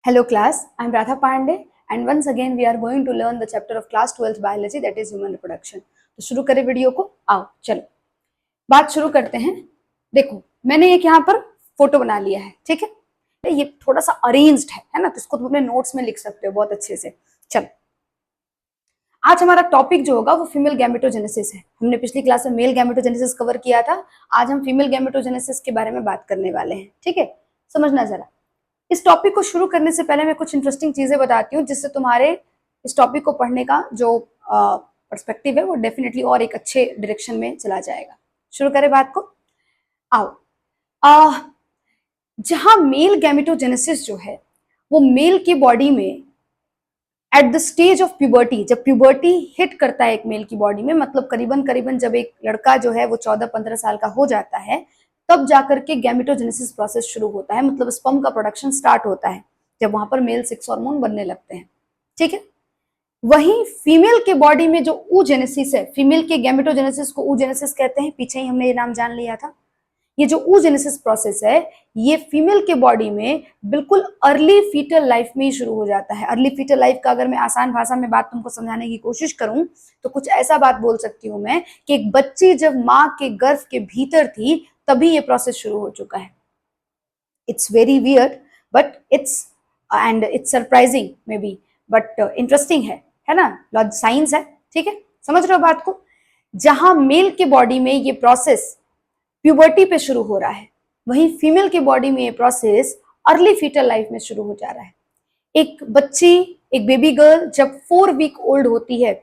Hello class, I am Radha Pandey and once again we are going to learn the chapter of class 12th biology that is human reproduction. तो शुरू करें video को। आओ चलो बात शुरू करते हैं। देखो मैंने एक यहाँ पर फोटो बना लिया है, ठीक है। ये थोड़ा सा अरेंज्ड है ना, तो इसको तुम अपने नोट्स में लिख सकते हो बहुत अच्छे से। चलो आज हमारा टॉपिक जो होगा वो फीमेल गैमेटोजेनेसिस है। हमने पिछली क्लास में मेल गैमेटोजेनेसिस कवर किया था, आज हम फीमेल गैमेटोजेनेसिस के बारे में बात करने वाले हैं, ठीक है। समझना जरा, इस टॉपिक को शुरू करने से पहले मैं कुछ इंटरेस्टिंग चीजें बताती हूँ जिससे तुम्हारे इस टॉपिक को पढ़ने का जो पर्सपेक्टिव है वो डेफिनेटली और एक अच्छे डायरेक्शन में चला जाएगा। शुरू करें बात को। आओ जहां मेल गैमेटोजेनेसिस जो है वो मेल की बॉडी में at the stage of puberty, जब प्यूबर्टी हिट करता है एक मेल की बॉडी में, मतलब करीबन जब एक लड़का जो है वो 14-15 साल का हो जाता है, तब जाकर के गैमेटोजेनेसिस प्रोसेस शुरू होता है, मतलब स्पर्म का प्रोडक्शन स्टार्ट होता है, जब वहां पर मेल सेक्स हार्मोन बनने लगते हैं, ठीक है। वहीं फीमेल के बॉडी में जो oogenesis है, फीमेल के गैमेटोजेनेसिस को oogenesis कहते हैं, पीछे ही हमने ये नाम जान लिया था। ये जो oogenesis प्रोसेस है ये फीमेल के बॉडी में बिल्कुल अर्ली फीटल लाइफ में ही शुरू हो जाता है। अर्ली फीटल लाइफ का अगर मैं आसान भाषा में बात तुमको समझाने की कोशिश करूं तो कुछ ऐसा बात बोल सकती हूं मैं कि एक बच्ची जब माँ के गर्भ के भीतर थी तभी ये प्रोसेस शुरू हो चुका है। It's very weird but it's surprising may be, but interesting है ना, साइंस है, ठीक है। समझ रहे हो बात को। जहां मेल के बॉडी में ये प्रोसेस प्यूबर्टी पे शुरू हो रहा है, वहीं फीमेल की बॉडी में ये प्रोसेस अर्ली फीटल लाइफ में शुरू हो जा रहा है। एक बच्ची, एक बेबी गर्ल जब 4 वीक ओल्ड होती है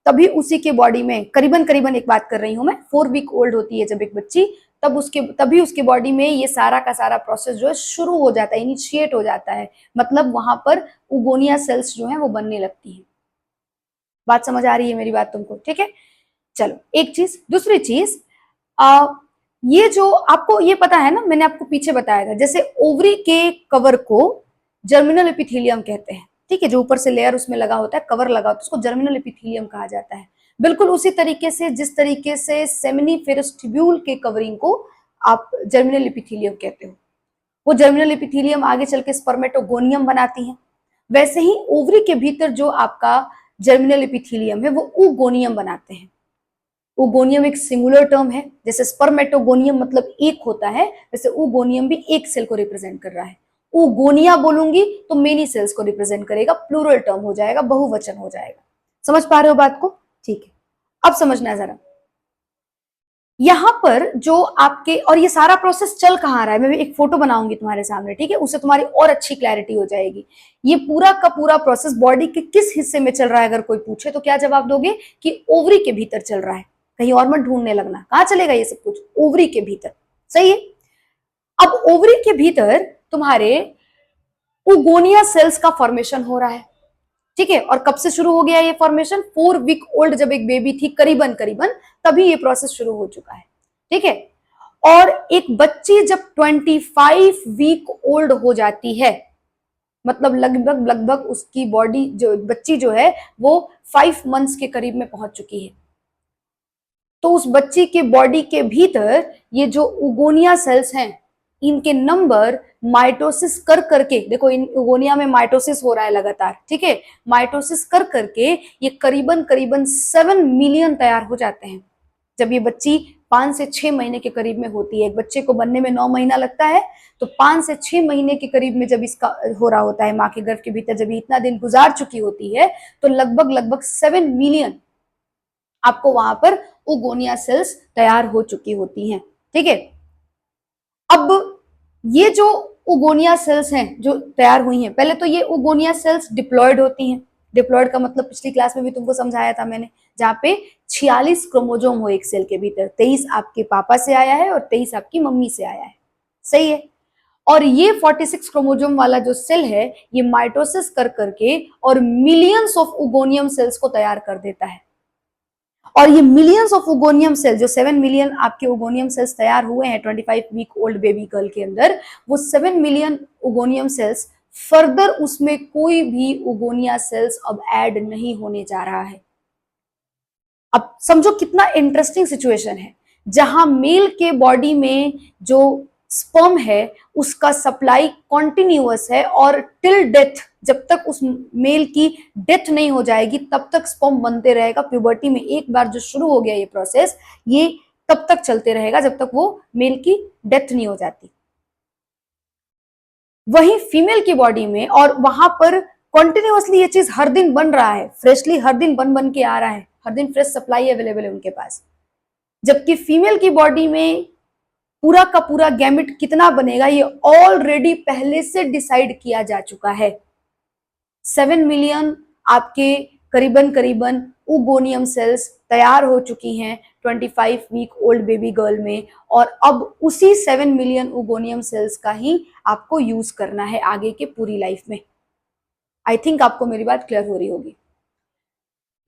तभी उसी के बॉडी में करीबन एक बात कर रही हूं मैं, 4 वीक ओल्ड होती है जब एक बच्ची, तभी उसके बॉडी में ये सारा का सारा प्रोसेस जो है शुरू हो जाता है, इनिशिएट हो जाता है, मतलब वहां पर उगोनिया सेल्स जो है वो बनने लगती है। बात समझ आ रही है मेरी बात तुमको, ठीक है। चलो एक चीज, दूसरी चीज, ये जो आपको ये पता है ना, मैंने आपको पीछे बताया था, जैसे ओवरी के कवर को जर्मिनल एपिथेलियम कहते हैं, ठीक है। जो ऊपर से लेयर उसमें लगा होता है, कवर लगा होता है, उसको जर्मिनल एपिथेलियम कहा जाता है। बिल्कुल उसी तरीके से जिस तरीके से सेमिनिफेरस ट्यूब्यूल के कवरिंग को आप जर्मिनल एपिथेलियम कहते हो, वो जर्मिनल एपिथेलियम आगे चल के स्पर्मेटोगोनियम बनाती है, वैसे ही ओवरी के भीतर जो आपका जर्मिनल एपिथेलियम है वो oogoनियम बनाते हैं। oogoनियम एक सिंगुलर टर्म है, जैसे स्पर्मेटोगोनियम मतलब एक होता है, वैसे oogoनियम भी एक सेल को रिप्रेजेंट कर रहा है। oogonia बोलूंगी तो मेनी सेल्स को रिप्रेजेंट करेगा, प्लूरल टर्म हो जाएगा, बहुवचन हो जाएगा। समझ पा रहे हो बात को, ठीक है। अब समझना जरा, यहां पर जो आपके, और ये सारा प्रोसेस चल कहाँ रहा है, मैं भी एक फोटो बनाऊंगी तुम्हारे सामने, ठीक है, उससे तुम्हारी और अच्छी क्लैरिटी हो जाएगी। ये पूरा का पूरा प्रोसेस बॉडी के किस हिस्से में चल रहा है अगर कोई पूछे तो क्या जवाब दोगे कि ओवरी के भीतर चल रहा है। कहीं और मत ढूंढने लगना, कहाँ चलेगा ये सब कुछ, ओवरी के भीतर, सही है। अब ओवरी के भीतर तुम्हारे oogonia सेल्स का फॉर्मेशन हो रहा है, ठीक है। और कब से शुरू हो गया ये फॉर्मेशन, 4 वीक ओल्ड जब एक बेबी थी करीबन तभी ये प्रोसेस शुरू हो चुका है, ठीक है। और एक बच्ची जब 25 वीक ओल्ड हो जाती है, मतलब लगभग उसकी बॉडी जो बच्ची जो है वो 5 मंथ्स के करीब में पहुंच चुकी है, तो उस बच्ची के बॉडी के भीतर ये जो oogonia सेल्स हैं इनके नंबर माइटोसिस कर करके, देखो इन oogonia में माइटोसिस हो रहा है लगातार, ठीक है, माइटोसिस कर करके ये करीबन 7 मिलियन तैयार हो जाते हैं। जब ये बच्ची 5 से 6 महीने के करीब में होती है, एक बच्चे को बनने में 9 महीना लगता है, तो 5 से 6 महीने के करीब में जब इसका हो रहा होता है, माँ के गर्भ के भीतर जब इतना दिन गुजार चुकी होती है, तो लगभग 7 मिलियन आपको वहां पर oogonia सेल्स तैयार हो चुकी होती हैं, ठीक है। अब ये जो oogonia सेल्स हैं जो तैयार हुई हैं, पहले तो ये oogonia सेल्स डिप्लॉयड होती हैं। डिप्लॉयड का मतलब पिछली क्लास में भी तुमको समझाया था मैंने, जहाँ पे 46 क्रोमोजोम हो एक सेल के भीतर, 23 आपके पापा से आया है और 23 आपकी मम्मी से आया है, सही है। और ये 46 क्रोमोजोम वाला जो सेल है ये माइटोसिस कर करके और मिलियंस ऑफ oogoनियम सेल्स को तैयार कर देता है। और ये मिलियंस ऑफ oogoनियम सेल्स, जो 7 मिलियन आपके oogoनियम सेल्स तैयार हुए हैं 25 वीक ओल्ड बेबी गर्ल के अंदर, वो 7 मिलियन oogoनियम सेल्स, फर्दर उसमें कोई भी oogonia सेल्स अब ऐड नहीं होने जा रहा है। अब समझो कितना इंटरेस्टिंग सिचुएशन है, जहां मेल के बॉडी में जो स्पर्म है उसका सप्लाई कॉन्टिन्यूअस है और टिल डेथ, जब तक उस मेल की डेथ नहीं हो जाएगी तब तक स्पर्म बनते रहेगा। प्यूबर्टी में एक बार जो शुरू हो गया ये प्रोसेस, ये तब तक चलते रहेगा जब तक वो मेल की डेथ नहीं हो जाती। वही फीमेल की बॉडी में, और वहां पर कॉन्टिन्यूअसली ये चीज हर दिन बन रहा है, फ्रेशली हर दिन बन के आ रहा है, हर दिन फ्रेश सप्लाई अवेलेबल है उनके पास। जबकि फीमेल की बॉडी में पूरा का पूरा गैमेट कितना बनेगा ये ऑलरेडी पहले से डिसाइड किया जा चुका है। 7 मिलियन आपके करीबन करीबन ओगोनियम सेल्स तैयार हो चुकी हैं 25 वीक ओल्ड बेबी गर्ल में, और अब उसी 7 मिलियन ओगोनियम सेल्स का ही आपको यूज करना है आगे के पूरी लाइफ में। आई थिंक आपको मेरी बात क्लियर हो रही होगी।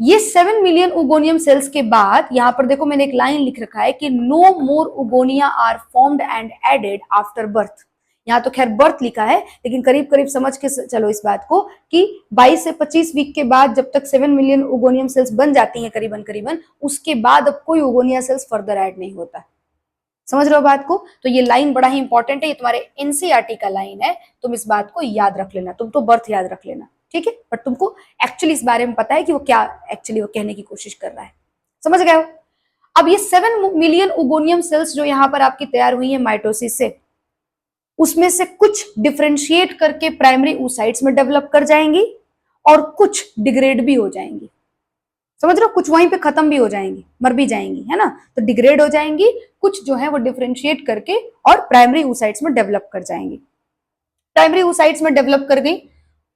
ये 7 मिलियन ओगोनियम सेल्स के बाद यहां पर देखो मैंने एक लाइन लिख रखा है कि no more oogonia are formed and added after birth. यहाँ तो खैर बर्थ लिखा है, लेकिन करीब करीब समझ के चलो इस बात को कि 22 से 25 वीक के बाद जब तक 7 मिलियन ओगोनियम सेल्स बन जाती हैं करीबन करीबन, उसके बाद अब कोई ओगोनिया सेल्स फर्दर ऐड नहीं होता। समझ रहे हो बात को? तो ये लाइन बड़ा ही इंपॉर्टेंट है, ये तुम्हारे एनसीईआरटी का लाइन है, तुम इस बात को याद रख लेना। तुम तो बर्थ याद रख लेना, ठीक है, बट तुमको एक्चुअली इस बारे में पता है कि वो क्या एक्चुअली वो कहने की कोशिश कर रहा है। समझ गए हो? अब ये 7 मिलियन ओगोनियम सेल्स जो यहाँ पर आपकी तैयार हुई है माइटोसिस से, उसमें से कुछ डिफरेंशिएट करके प्राइमरी oocytes में डेवलप कर जाएंगी और कुछ डिग्रेड भी हो जाएंगी। समझ रहे हो? कुछ वहीं पे खत्म भी हो जाएंगी, मर भी जाएंगी, है ना? तो डिग्रेड हो जाएंगी, कुछ जो है वो डिफरेंशिएट करके और प्राइमरी oocytes में डेवलप कर जाएंगी। प्राइमरी oocytes में डेवलप कर गई,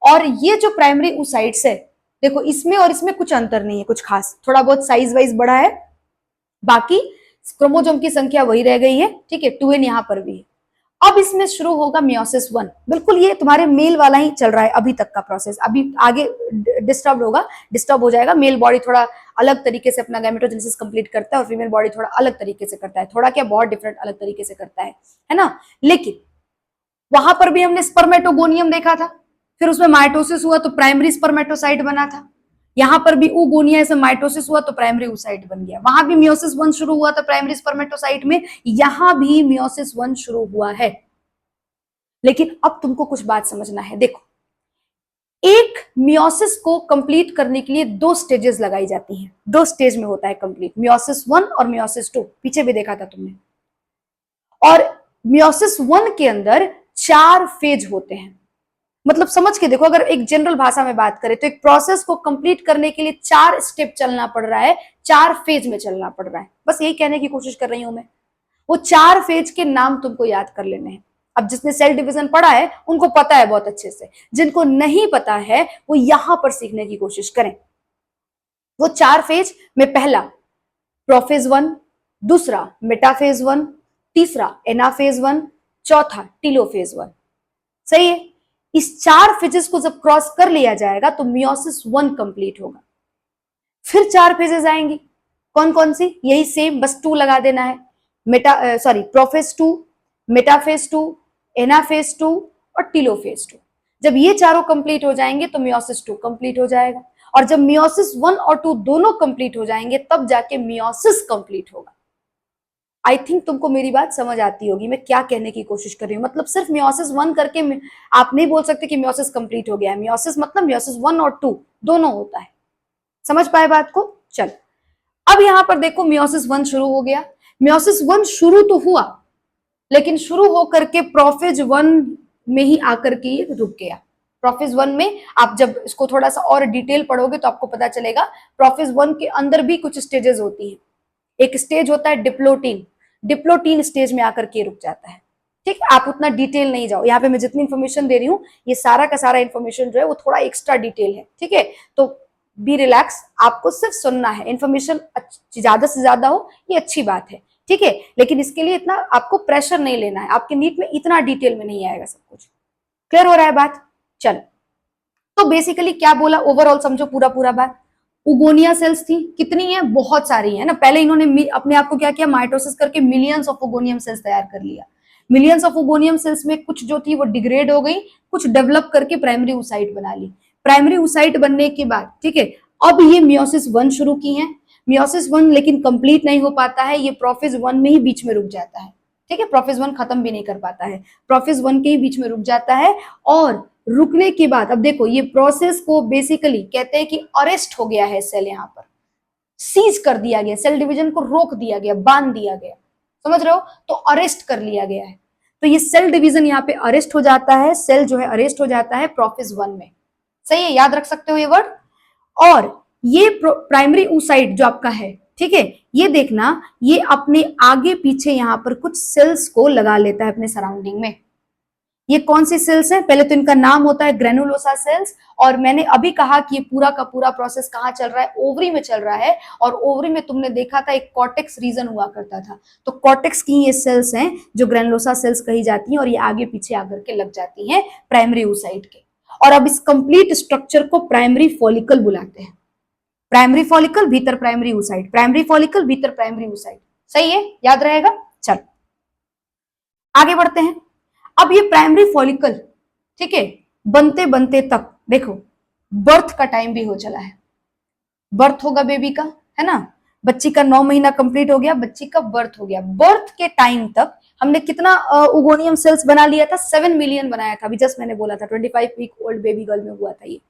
और ये जो प्राइमरी oocytes है देखो इसमें और इसमें कुछ अंतर नहीं है, कुछ खास, थोड़ा बहुत साइज वाइज बढ़ा है, बाकी क्रोमोसोम की संख्या वही रह गई है, ठीक है, 2n यहाँ पर भी है। अब इसमें शुरू होगा मियोसिस 1। बिल्कुल ये तुम्हारे मेल वाला ही चल रहा है अभी तक का प्रोसेस, अभी आगे डिस्टर्ब हो जाएगा। मेल बॉडी थोड़ा अलग तरीके से अपना गैमेटोजेनेसिस कंप्लीट करता है और फीमेल बॉडी थोड़ा अलग तरीके से करता है, थोड़ा क्या बहुत डिफरेंट अलग तरीके से करता है ना। लेकिन वहां पर भी हमने स्पर्मेटोगोनियम देखा था, फिर उसमें माइटोसिस हुआ तो प्राइमरी स्पर्मेटोसाइट बना था। यहाँ पर भी oogonia से माइटोसिस हुआ तो प्राइमरी oocyte बन गया। वहां भी मियोसिस 1 शुरू हुआ था प्राइमरी स्पर्मेटोसाइट में, यहां भी मियोसिस 1 शुरू हुआ है। लेकिन अब तुमको कुछ बात समझना है। देखो, एक मियोसिस को कंप्लीट करने के लिए 2 स्टेजेस लगाई जाती हैं, 2 स्टेज में होता है कंप्लीट, मियोसिस 1 और मियोसिस 2। पीछे भी देखा था तुमने। और मियोसिस 1 के अंदर 4 फेज होते हैं। मतलब समझ के देखो, अगर एक जनरल भाषा में बात करें तो एक प्रोसेस को कंप्लीट करने के लिए 4 स्टेप चलना पड़ रहा है, 4 फेज में चलना पड़ रहा है। बस यही कहने की कोशिश कर रही हूं मैं। वो 4 फेज के नाम तुमको याद कर लेने हैं। अब जिसने सेल डिवीजन पढ़ा है उनको पता है बहुत अच्छे से, जिनको नहीं पता है वो यहां पर सीखने की कोशिश करें। वो 4 फेज में पहला प्रोफेज 1, दूसरा मेटाफेज 1, तीसरा एनाफेज 1, चौथा टीलोफेज 1। सही है? इस 4 फेजेस को जब क्रॉस कर लिया जाएगा तो मियोसिस 1 कंप्लीट होगा। फिर 4 फेजेस आएंगी, कौन कौन सी? यही सेम, बस 2 लगा देना है। प्रोफेज 2, मेटाफेज 2, एनाफेज 2 और टीलोफेज 2। जब ये चारों कंप्लीट हो जाएंगे तो मियोसिस 2 कंप्लीट हो जाएगा, और जब मियोसिस 1 और 2 दोनों कंप्लीट हो जाएंगे तब जाके मियोसिस कंप्लीट होगा। आई थिंक तुमको मेरी बात समझ आती होगी मैं क्या कहने की कोशिश कर रही हूँ। मतलब सिर्फ मियोसिस 1 करके आप नहीं बोल सकते कि मियोसिस कंप्लीट हो गया है। मियोसिस मतलब मियोसिस 1 और 2 दोनों होता है। समझ पाए बात को? चल, अब यहां पर देखो मियोसिस 1 शुरू हो गया। मियोसिस 1 शुरू तो हुआ, लेकिन शुरू होकर के प्रोफेज 1 में ही आकर के ये रुक गया। प्रोफेज 1 में आप जब इसको थोड़ा सा और डिटेल पढ़ोगे तो आपको पता चलेगा प्रोफेज 1 के अंदर भी कुछ स्टेजेस होती है। एक स्टेज होता है डिप्लोटीन, डिप्लोटीन स्टेज में आकर के रुक जाता है। ठीक है, आप उतना डिटेल नहीं जाओ, यहाँ पे मैं जितनी इन्फॉर्मेशन दे रही हूँ ये सारा का सारा इन्फॉर्मेशन जो है वो थोड़ा एक्स्ट्रा डिटेल है। ठीक है, तो बी रिलैक्स, आपको सिर्फ सुनना है। इन्फॉर्मेशन ज्यादा से ज्यादा हो ये अच्छी बात है, ठीक है, लेकिन इसके लिए इतना आपको प्रेशर नहीं लेना है। आपके नीट में इतना डिटेल में नहीं आएगा सब कुछ। क्लियर हो रहा है बात? चलो, तो बेसिकली क्या बोला, ओवरऑल समझो पूरा पूरा बात। ओगोनिया सेल्स थी, कितनी है? बहुत सारी है ना। पहले इन्होंने अपने आप को क्या किया, माइटोसिस करके मिलियंस ऑफ ओगोनियम सेल्स तैयार कर लिया। मिलियंस ऑफ ओगोनियम सेल्स में कुछ जो थी वो डिग्रेड हो गई, कुछ डेवलप करके प्राइमरी oocyte बना ली। प्राइमरी oocyte बनने के बाद, ठीक है, अब ये मियोसिस 1 शुरू की है। मियोसिस 1 लेकिन कंप्लीट नहीं हो पाता है, ये प्रोफेज 1 में ही बीच में रुक जाता है। ठीक है, प्रोफेज 1 खत्म भी नहीं कर पाता है, प्रोफेज 1 के ही बीच में रुक जाता है। और रुकने के बाद अब देखो ये प्रोसेस को बेसिकली कहते हैं कि अरेस्ट हो गया है सेल, यहाँ पर सीज कर दिया गया, सेल डिवीजन को रोक दिया गया, बांध दिया गया, समझ रहे हो, तो अरेस्ट कर लिया गया है। तो ये सेल डिवीजन यहाँ पे अरेस्ट हो जाता है, सेल जो है अरेस्ट हो जाता है प्रोफेज 1 में, सही है, याद रख सकते हो ये वर्ड। और ये प्राइमरी oocyte जो आपका है, ठीक है, ये देखना, ये अपने आगे पीछे यहाँ पर कुछ सेल्स को लगा लेता है अपने सराउंडिंग में। ये कौन सी सेल्स हैं, पहले तो इनका नाम होता है ग्रेनुलोसा सेल्स। और मैंने अभी कहा कि ये पूरा का पूरा प्रोसेस कहाँ चल रहा है, ओवरी में चल रहा है। और ओवरी में तुमने देखा था एक कॉर्टेक्स रीजन हुआ करता था, तो कॉर्टेक्स की ये सेल्स हैं जो ग्रेनुलोसा सेल्स कही जाती हैं, और ये आगे पीछे आकर के लग जाती हैं प्राइमरी oocyte के। और अब इस कंप्लीट स्ट्रक्चर को प्राइमरी फॉलिकल बुलाते हैं। प्राइमरी फॉलिकल भीतर प्राइमरी oocyte, प्राइमरी फॉलिकल भीतर प्राइमरी oocyte, सही है, याद रहेगा। चल आगे बढ़ते हैं। अब ये प्राइमरी फॉलिकल, ठीक है, बनते बनते तक देखो बर्थ का टाइम भी हो चला है, बर्थ होगा बेबी का, है ना, बच्ची का 9 महीना कंप्लीट हो गया, बच्ची का बर्थ हो गया। बर्थ के टाइम तक हमने कितना ओगोनियम सेल्स बना लिया था, 7 मिलियन बनाया था, अभी जस्ट मैंने बोला था 25 वीक ओल्ड बेबी गर्ल में हुआ था ये।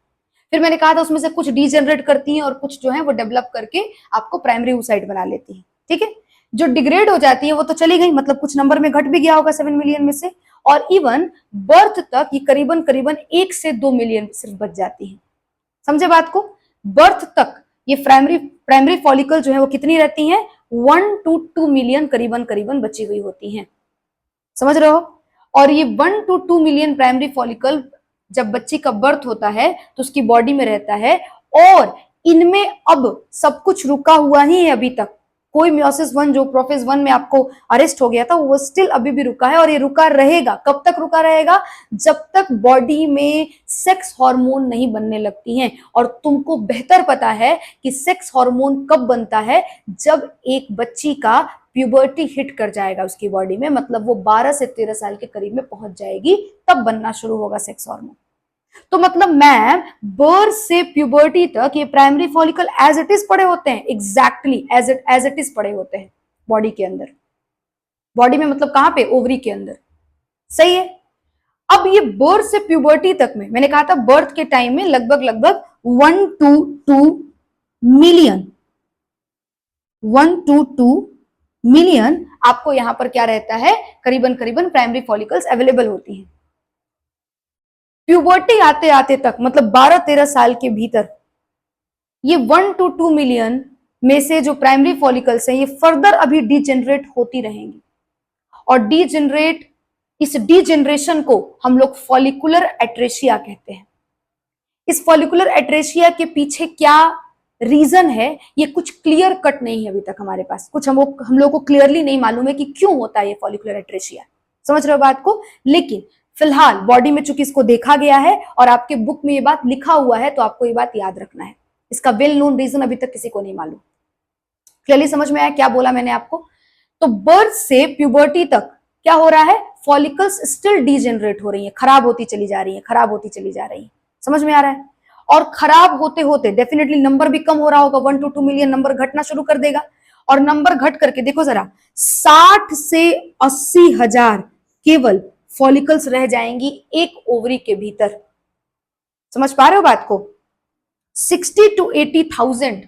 फिर मैंने कहा था उसमें से कुछ डीजेनरेट करती हैं और कुछ जो है वो डेवलप करके आपको प्राइमरी oocyte बना लेती है, ठीक है। जो डिग्रेड हो जाती है वो तो चली गई, मतलब कुछ नंबर में घट भी गया होगा 7 मिलियन में से, और इवन बर्थ तक ये करीबन करीबन 1 से 2 मिलियन सिर्फ बच जाती है, समझे बात को। बर्थ तक ये प्राइमरी फॉलिकल जो है वो कितनी रहती हैं, 1 to 2 मिलियन करीबन करीबन बची हुई होती हैं, समझ रहे हो। और ये 1 to 2 मिलियन प्राइमरी फॉलिकल जब बच्ची का बर्थ होता है तो उसकी बॉडी में रहता है, और इनमें अब सब कुछ रुका हुआ ही है अभी तक। कोई मियोसिस 1 जो प्रोफेज 1 में आपको अरेस्ट हो गया था वो स्टिल अभी भी रुका है, और ये रुका रहेगा। कब तक रुका रहेगा, जब तक बॉडी में सेक्स हार्मोन नहीं बनने लगती हैं। और तुमको बेहतर पता है कि सेक्स हार्मोन कब बनता है, जब एक बच्ची का प्यूबर्टी हिट कर जाएगा उसकी बॉडी में, मतलब वो 12 से 13 साल के करीब में पहुंच जाएगी, तब बनना शुरू होगा सेक्स हार्मोन। तो मतलब मैम बर्थ से प्यूबर्टी तक ये primary follicle as it is पड़े होते हैं, एग्जैक्टली एज इट इज पड़े होते हैं बॉडी के अंदर, बॉडी में मतलब कहां पे, ओवरी के अंदर, सही है। अब ये बर्थ से प्यूबर्टी तक में मैंने कहा था बर्थ के टाइम में लगभग 1 to 2 मिलियन, 1 to 2 मिलियन आपको यहां पर क्या रहता है, करीबन करीबन प्राइमरी फॉलिकल्स अवेलेबल होती हैं। प्यूबर्टी आते आते तक मतलब 12-13 साल के भीतर ये 1 to 2 मिलियन में से जो प्राइमरी फॉलिकल्स हैं ये फर्दर अभी डीजेनरेट होती रहेंगी, और डीजेनरेट, इस डीजेनरेशन को हम लोग फॉलिकुलर एट्रेशिया कहते हैं। इस फॉलिकुलर एट्रेशिया के पीछे क्या रीजन है ये कुछ क्लियर कट नहीं है अभी तक हमारे पास, कुछ हम लोग को क्लियरली नहीं मालूम है कि क्यों होता है ये फॉलिकुलर एट्रेशिया, समझ रहे हो बात को। लेकिन फिलहाल बॉडी में चूंकि इसको देखा गया है और आपके बुक में ये बात लिखा हुआ है, तो आपको ये बात याद रखना है। इसका वेल नोन रीजन अभी तक किसी को नहीं मालूम। क्लियरली समझ में आया क्या बोला मैंने आपको। तो बर्थ से प्यूबर्टी तक क्या हो रहा है, फॉलिकल्स स्टिल डीजेनरेट हो रही है, खराब होती चली जा रही है, खराब होती चली जा रही है, समझ में आ रहा है। और खराब होते होते डेफिनेटली नंबर भी कम हो रहा होगा, 1 to 2 मिलियन नंबर घटना शुरू कर देगा। और नंबर घट करके देखो जरा 60 से 80 हजार केवल फॉलिकल्स रह जाएंगी एक ओवरी के भीतर, समझ पा रहे हो बात को। 60 to 80,000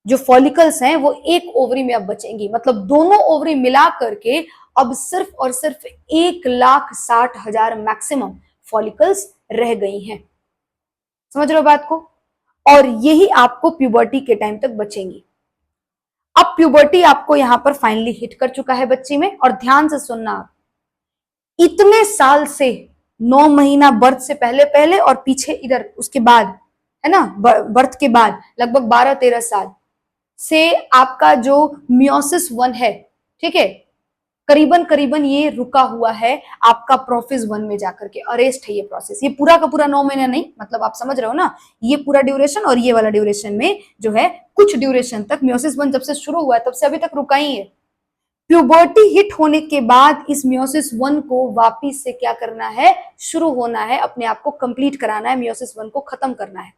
जो फॉलिकल्स हैं वो एक ओवरी में अब बचेंगी, मतलब दोनों ओवरी मिला करके अब सिर्फ और सिर्फ 1,60,000 मैक्सिमम फॉलिकल्स रह गई हैं, समझ रहे हो बात को। और यही आपको प्यूबर्टी के टाइम तक बचेंगी। अब प्यूबर्टी आपको यहां पर फाइनली हिट कर चुका है बच्ची में, और ध्यान से सुनना आप, इतने साल से 9 महीना बर्थ से पहले पहले और पीछे इधर उसके बाद, है ना, बर्थ के बाद लगभग 12-13 साल से आपका जो मियोसिस 1 है, ठीक है, करीबन करीबन ये रुका हुआ है आपका प्रोफेज 1 में जाकर के, अरेस्ट है ये प्रोसेस। ये पूरा का पूरा 9 महीना नहीं, मतलब आप समझ रहे हो ना, ये पूरा ड्यूरेशन और ये वाला ड्यूरेशन में जो है कुछ ड्यूरेशन तक मियोसिस 1 जब से शुरू हुआ है तब से अभी तक रुका ही है। प्यूबर्टी हिट होने के बाद इस मियोसिस 1 को वापिस से क्या करना है, शुरू होना है, अपने आप को कंप्लीट कराना है, मियोसिस 1 को खत्म करना है।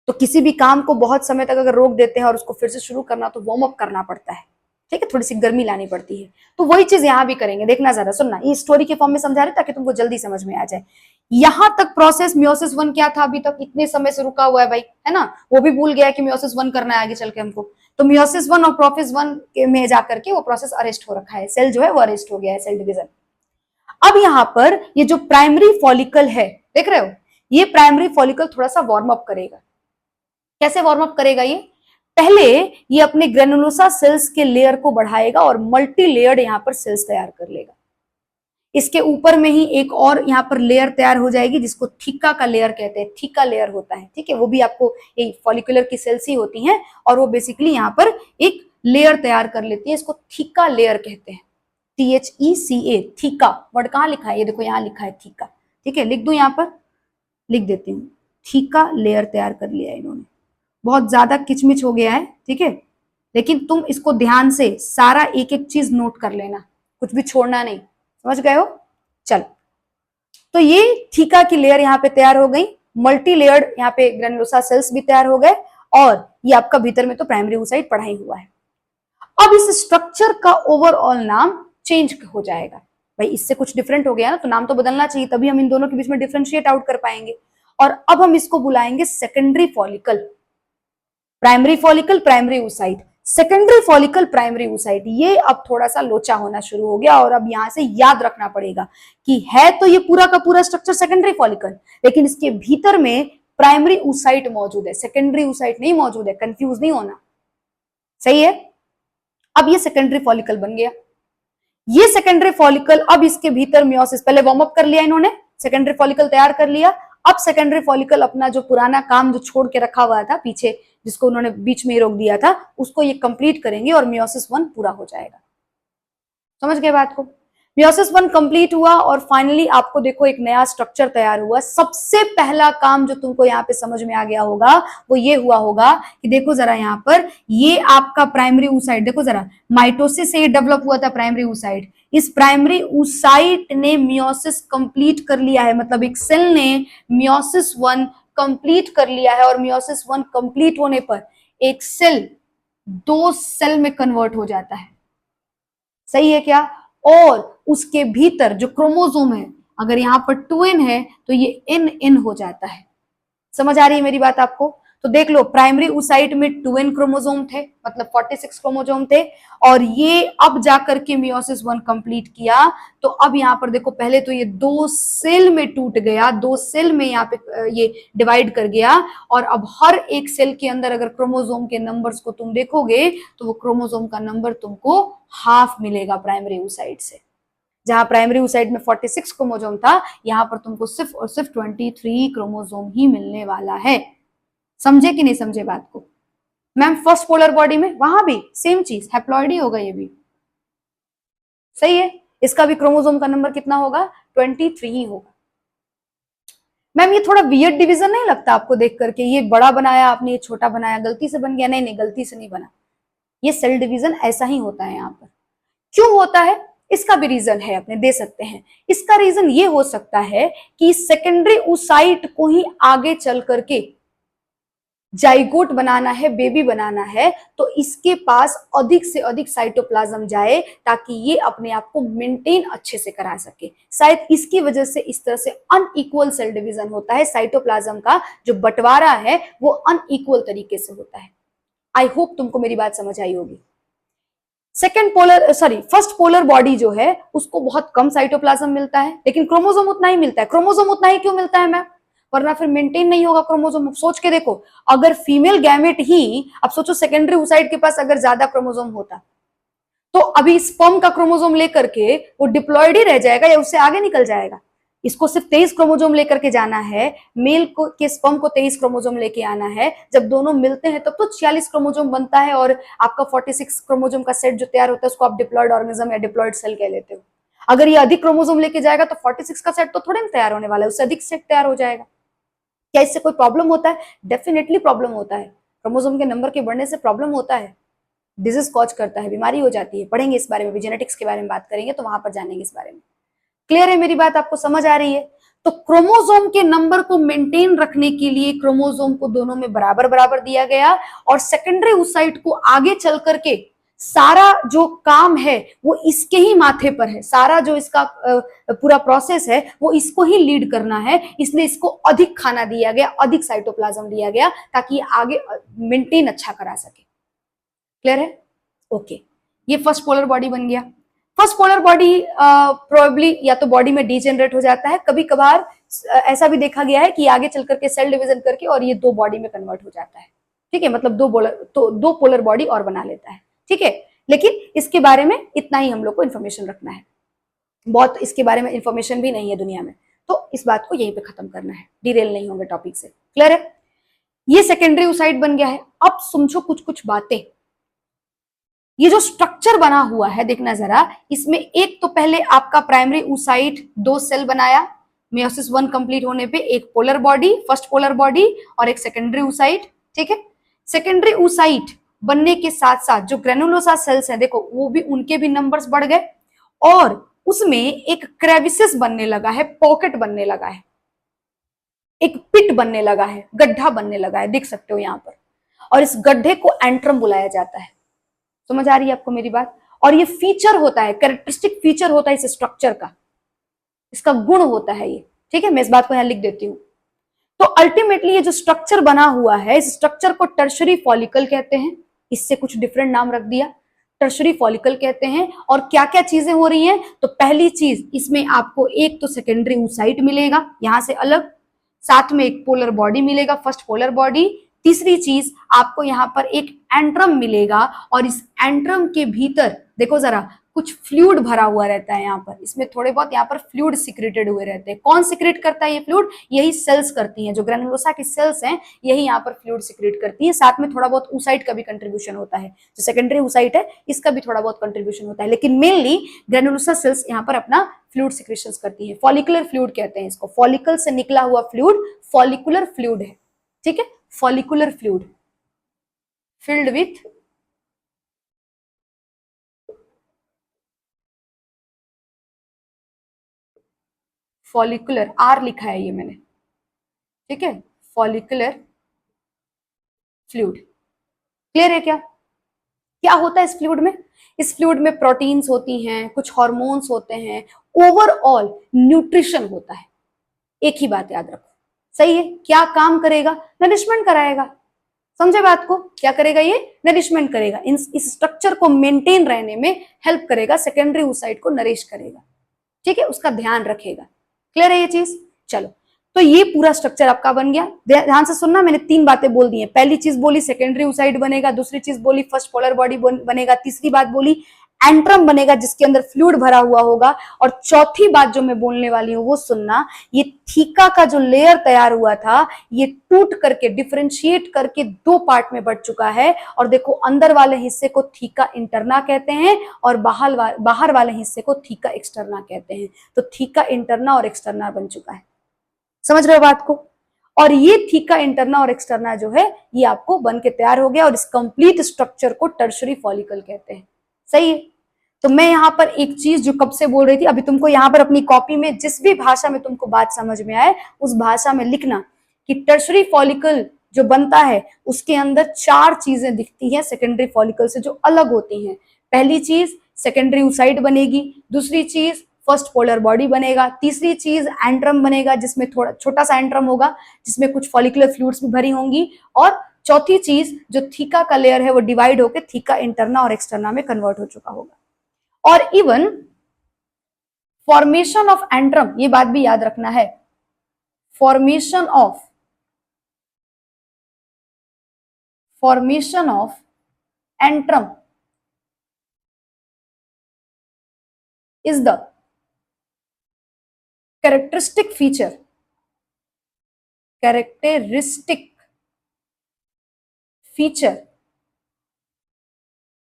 तो किसी भी काम को बहुत समय तक अगर रोक देते हैं और उसको फिर से शुरू करना तो वार्म अप करना पड़ता है, ठीक है, थोड़ी सी गर्मी लानी पड़ती है। तो वही चीज यहाँ भी करेंगे, देखना जरा, सुनना, ये स्टोरी के फॉर्म में समझा रहे ताकि तुमको जल्दी समझ में आ जाए। यहां तक प्रोसेस मियोसिस 1 क्या था, अभी तक इतने समय से रुका हुआ है भाई, है ना, वो भी भूल गया कि मियोसिस 1 करना है आगे चल के हमको। तो मियोसिस 1 और प्रोफेज 1 में जाकर के वो प्रोसेस अरेस्ट हो रखा है, सेल जो है वो अरेस्ट हो गया है, सेल डिवीजन। अब यहाँ पर ये जो प्राइमरी फॉलिकल है, देख रहे हो, ये प्राइमरी फॉलिकल थोड़ा सा वार्म अप करेगा। कैसे वार्म अप करेगा ये? पहले ये अपने ग्रेनुलोसा सेल्स के लेयर को बढ़ाएगा और मल्टी लेयर्ड यहाँ पर सेल्स तैयार कर लेगा। इसके ऊपर में ही एक और यहाँ पर लेयर तैयार हो जाएगी जिसको थीका का लेयर कहते हैं, थीका लेयर होता है, ठीक है, वो भी आपको ये फॉलिकुलर की सेल्स ही होती हैं और वो बेसिकली यहाँ पर एक लेयर तैयार कर लेती है, इसको थीका लेयर कहते हैं, THECA, थीका। वर्ड कहाँ लिखा है, ये देखो यहाँ लिखा है थीका, ठीक है, लिख दूं, यहाँ पर लिख देती हूँ, थीका लेयर तैयार कर लिया इन्होंने। बहुत ज्यादा किचमिच हो गया है, ठीक है, लेकिन तुम इसको ध्यान से सारा एक एक चीज नोट कर लेना, कुछ भी छोड़ना नहीं, समझ गए हो? चलो, तो ये थीका की लेयर यहाँ पे तैयार हो गई, मल्टी लेयर्ड यहाँ पे ग्रेनुलोसा सेल्स भी तैयार हो गए और ये आपका भीतर में तो प्राइमरी oocyte पढ़ा ही हुआ है। अब इस स्ट्रक्चर का ओवरऑल नाम चेंज हो जाएगा भाई, इससे कुछ डिफरेंट हो गया ना, तो नाम तो बदलना चाहिए, तभी हम इन दोनों के बीच में डिफरेंशिएट आउट कर पाएंगे। और अब हम इसको बुलाएंगे secondary follicle. Primary follicle, primary oocyte, secondary follicle, primary oocyte। ये अब थोड़ा सा लोचा होना शुरू हो गया और अब यहां से याद रखना पड़ेगा कि है तो ये पूरा का पूरा स्ट्रक्चर सेकेंडरी फॉलिकल, लेकिन इसके भीतर में प्राइमरी oocyte मौजूद है, सेकेंडरी oocyte नहीं मौजूद है, कंफ्यूज नहीं होना, सही है? अब ये सेकेंडरी फॉलिकल बन गया। ये सेकेंडरी फॉलिकल, अब इसके भीतर मियोसिस, पहले वार्म अप कर लिया इन्होंने, सेकेंडरी फॉलिकल तैयार कर लिया। अब सेकेंडरी फॉलिकल अपना जो पुराना काम जो छोड़ के रखा हुआ था पीछे, जिसको उन्होंने बीच में ही रोक दिया था, उसको ये कंप्लीट करेंगे और मियोसिस 1 पूरा हो जाएगा। समझ गए बात को? मियोसिस 1 कंप्लीट हुआ और फाइनली आपको देखो एक नया स्ट्रक्चर तैयार हुआ। सबसे पहला काम जो तुमको यहाँ पे समझ में आ गया होगा वो ये हुआ होगा कि देखो जरा यहाँ पर ये आपका प्राइमरी oocyte, देखो जरा, माइटोसिस से ये डेवलप हुआ था प्राइमरी oocyte। इस प्राइमरी oocyte ने मियोसिस कंप्लीट कर लिया है, मतलब एक सेल ने मियोसिस 1 कंप्लीट कर लिया है और मियोसिस 1 कंप्लीट होने पर एक सेल 2 सेल में कन्वर्ट हो जाता है, सही है क्या? और उसके भीतर जो क्रोमोसोम है, अगर यहाँ पर 2n है तो ये n हो जाता है। समझ आ रही है मेरी बात आपको? तो देख लो, प्राइमरी oocyte में 2n क्रोमोसोम थे, मतलब 46 क्रोमोसोम थे, और ये अब जाकर के मियोसिस 1 कंप्लीट किया तो अब यहाँ पर देखो, पहले तो ये 2 सेल में टूट गया, 2 सेल में यहाँ पे ये डिवाइड कर गया और अब हर एक सेल के अंदर अगर क्रोमोसोम के नंबर्स को तुम देखोगे तो वो क्रोमोसोम का नंबर तुमको हाफ मिलेगा प्राइमरी oocyte से। जहां प्राइमरी oocyte में 46 क्रोमोसोम था, यहां पर तुमको सिर्फ और सिर्फ 23 क्रोमोसोम ही मिलने वाला है। समझे कि नहीं समझे बात को? मैम फर्स्ट पोलर बॉडी में वहां भी सेम चीज, हैप्लॉइड ही होगा, ये भी सही है। इसका भी क्रोमोसोम का नंबर कितना होगा? 23 ही होगा। मैम ये थोड़ा वियर्ड डिवीजन नहीं लगता आपको देख करके? ये बड़ा बनाया आपने, ये छोटा बनाया, गलती से बन गया? नहीं नहीं, गलती से नहीं बना, ये सेल डिवीजन ऐसा ही होता है। यहाँ पर क्यों होता है इसका भी रीजन है, अपने दे सकते हैं। इसका रीजन ये हो सकता है कि सेकेंडरी oocyte को ही आगे चल करके जाइगोट बनाना है, बेबी बनाना है, तो इसके पास अधिक से अधिक साइटोप्लाज्म जाए ताकि ये अपने आप को मेंटेन अच्छे से करा सके। शायद इसकी वजह से इस तरह से अनइक्वल सेल डिवीजन होता है, साइटोप्लाज्म का जो बंटवारा है वो अनइक्वल तरीके से होता है। आई होप तुमको मेरी बात समझ आई होगी। फर्स्ट पोलर बॉडी जो है उसको बहुत कम साइटोप्लाज्म मिलता है, लेकिन क्रोमोसोम उतना ही मिलता है। क्रोमोसोम उतना ही क्यों मिलता है मैम? वरना फिर मेंटेन नहीं होगा क्रोमोसोम। सोच के देखो, अगर फीमेल गैमेट ही, अब सोचो सेकेंडरी oocyte के पास अगर ज्यादा क्रोमोसोम होता तो अभी स्पर्म का क्रोमोसोम लेकर के वो डिप्लॉयड ही रह जाएगा या उससे आगे निकल जाएगा? इसको सिर्फ 23 क्रोमोसोम लेकर के जाना है, मेल को के स्पर्म को 23 क्रोमोसोम लेके आना है। जब दोनों मिलते हैं तब तो 46 क्रोमोसोम बनता है और आपका 46 क्रोमोसोम का सेट जो तैयार होता है उसको आप डिप्लॉयड ऑर्गेनिज्म या डिप्लॉयड सेल कह लेते हो। अगर ये अधिक क्रोमोसोम लेके जाएगा तो 46 का सेट तो थोड़े ना तैयार होने वाला है, उससे अधिक सेट तैयार हो जाएगा। क्या इससे कोई प्रॉब्लम होता है? डेफिनेटली प्रॉब्लम होता है। क्रोमोसोम के नंबर के बढ़ने से प्रॉब्लम होता है, डिजीज कॉज करता है, बीमारी हो जाती है। पढ़ेंगे इस बारे में भी, जेनेटिक्स के बारे में बात करेंगे तो वहां पर जानेंगे इस बारे में। क्लियर है मेरी बात? आपको समझ आ रही है? तो क्रोमोसोम के नंबर को मेंटेन रखने के लिए क्रोमोसोम को दोनों में बराबर बराबर दिया गया और सेकेंडरी oocyte को आगे चल करके सारा जो काम है वो इसके ही माथे पर है, सारा जो इसका पूरा प्रोसेस है वो इसको ही लीड करना है, इसलिए इसको अधिक खाना दिया गया, अधिक साइटोप्लाज्म दिया गया ताकि आगे मेंटेन अच्छा करा सके। क्लियर है? ओके, ये फर्स्ट पोलर बॉडी बन गया। फर्स्ट पोलर बॉडी प्रोबेबली या तो बॉडी में डीजेनरेट हो जाता है, कभी कभार ऐसा भी देखा गया है कि आगे चल करके सेल डिवीजन करके और ये दो बॉडी में कन्वर्ट हो जाता है। ठीक है, मतलब दो पोलर बॉडी और बना लेता है। ठीक है, लेकिन इसके बारे में इतना ही हम लोग को इन्फॉर्मेशन रखना है, बहुत इसके बारे में इन्फॉर्मेशन भी नहीं है दुनिया में, तो इस बात को यहीं पे खत्म करना है, डिरेल नहीं होंगे टॉपिक से। क्लियर है? ये सेकेंडरी oocyte बन गया है। अब समझो कुछ कुछ बातें। ये जो स्ट्रक्चर बना हुआ है देखना जरा, इसमें एक तो पहले आपका प्राइमरी oocyte दो सेल बनाया, मेयोसिस 1 कंप्लीट होने पे एक polar body, first polar body और एक सेकेंडरी oocyte। ठीक है, सेकेंडरी oocyte बनने के साथ साथ जो ग्रेनुलोसा सेल्स हैं देखो, वो भी उनके भी नंबर्स बढ़ गए और उसमें एक क्रेविसिस बनने लगा है, पॉकेट बनने लगा है, एक पिट बनने लगा है, गड्ढा बनने लगा है, देख सकते हो यहां पर, और इस गड्ढे को एंट्रम बुलाया जाता है। समझ आ रही है आपको मेरी बात? और ये फीचर होता है, कैरेक्टरिस्टिक फीचर होता है इस स्ट्रक्चर का, इसका गुण होता है ये। ठीक है, मैं इस बात को यहां लिख देती हूं। तो अल्टीमेटली ये जो स्ट्रक्चर बना हुआ है, इस स्ट्रक्चर को टर्शरी फॉलिकल कहते हैं, इससे कुछ डिफरेंट नाम रख दिया, टर्शरी फॉलिकल कहते हैं। और क्या क्या चीजें हो रही हैं, तो पहली चीज इसमें आपको एक तो सेकेंडरी oocyte मिलेगा यहां से अलग, साथ में एक पोलर बॉडी मिलेगा, फर्स्ट पोलर बॉडी। तीसरी चीज आपको यहाँ पर एक एंट्रम मिलेगा और इस एंट्रम के भीतर देखो जरा कुछ फ्लूइड भरा हुआ रहता है यहाँ पर, इसमें थोड़े बहुत यहाँ पर फ्लूइड सिक्रेटेड हुए रहते हैं। कौन सिक्रेट करता है ये फ्लूइड? यही सेल्स करती हैं, जो ग्रेनुलोसा की सेल्स हैं यही यहाँ पर फ्लूइड सिक्रेट करती है। साथ में थोड़ा बहुत oocyte का भी कंट्रीब्यूशन होता है, जो सेकेंडरी oocyte है इसका भी थोड़ा बहुत कंट्रीब्यूशन होता है, लेकिन मेनली ग्रेनुलोसा सेल्स यहाँ पर अपना फ्लूइड सिक्रेशंस करती है। फॉलिकुलर फ्लूइड कहते हैं इसको, फॉलिकल से निकला हुआ फ्लूइड फॉलिकुलर फ्लूइड है। ठीक है, follicular fluid filled with follicular, आर लिखा है ये मैंने। ठीक है, फॉलिकुलर फ्लूइड। क्लियर है? क्या क्या होता है इस फ्लूइड में? इस फ्लूइड में प्रोटीन्स होती हैं, कुछ हार्मोन्स होते हैं, ओवरऑल न्यूट्रिशन होता है। एक ही बात याद रखो, सही है? क्या काम करेगा? नरिशमेंट कराएगा। समझे बात को? क्या करेगा ये? नरिशमेंट करेगा, इस स्ट्रक्चर को मेंटेन रहने में हेल्प करेगा, सेकेंडरी oocyte को नरिश करेगा। ठीक है, उसका ध्यान रखेगा। क्लियर है ये चीज? चलो, तो ये पूरा स्ट्रक्चर आपका बन गया। ध्यान से सुनना, मैंने तीन बातें बोल दी हैं। पहली चीज बोली सेकेंडरी oocyte बनेगा, दूसरी चीज बोली फर्स्ट पोलर बॉडी बनेगा, तीसरी बात बोली एंट्रम बनेगा जिसके अंदर फ्लूइड भरा हुआ होगा, और चौथी बात जो मैं बोलने वाली हूं वो सुनना, ये थीका का जो लेयर तैयार हुआ था ये टूट करके डिफरेंशिएट करके दो पार्ट में बढ़ चुका है। और देखो, अंदर वाले हिस्से को थीका इंटरना कहते हैं और बाहर वाले हिस्से को थीका एक्सटर्ना कहते हैं। तो थीका इंटरना और एक्सटर्ना बन चुका है। समझ रहे हो बात को? और ये थीका इंटरना और एक्सटर्ना जो है ये आपको बन के तैयार हो गया, और इस कंप्लीट स्ट्रक्चर को टर्शरी फॉलिकल कहते हैं। सही है? तो मैं यहाँ पर एक चीज जो कब से बोल रही थी, अभी तुमको यहाँ पर अपनी कॉपी में जिस भी भाषा में तुमको बात समझ में आए उस भाषा में लिखना कि टर्शरी फॉलिकल जो बनता है उसके अंदर चार चीजें दिखती हैं सेकेंडरी फॉलिकल से जो अलग होती हैं। पहली चीज सेकेंडरी oocyte बनेगी, दूसरी चीज फर्स्ट पोलर बॉडी बनेगा, तीसरी चीज एंट्रम बनेगा जिसमें थोड़ा छोटा सा एंट्रम होगा जिसमें कुछ फॉलिकुलर फ्लूइड्स भी भरी होंगी, और चौथी चीज जो थीका का लेयर है वो डिवाइड होकर थीका इंटरना और एक्सटर्ना में कन्वर्ट हो चुका होगा। और इवन फॉर्मेशन ऑफ एंट्रम, ये बात भी याद रखना है, formation of antrum is the characteristic feature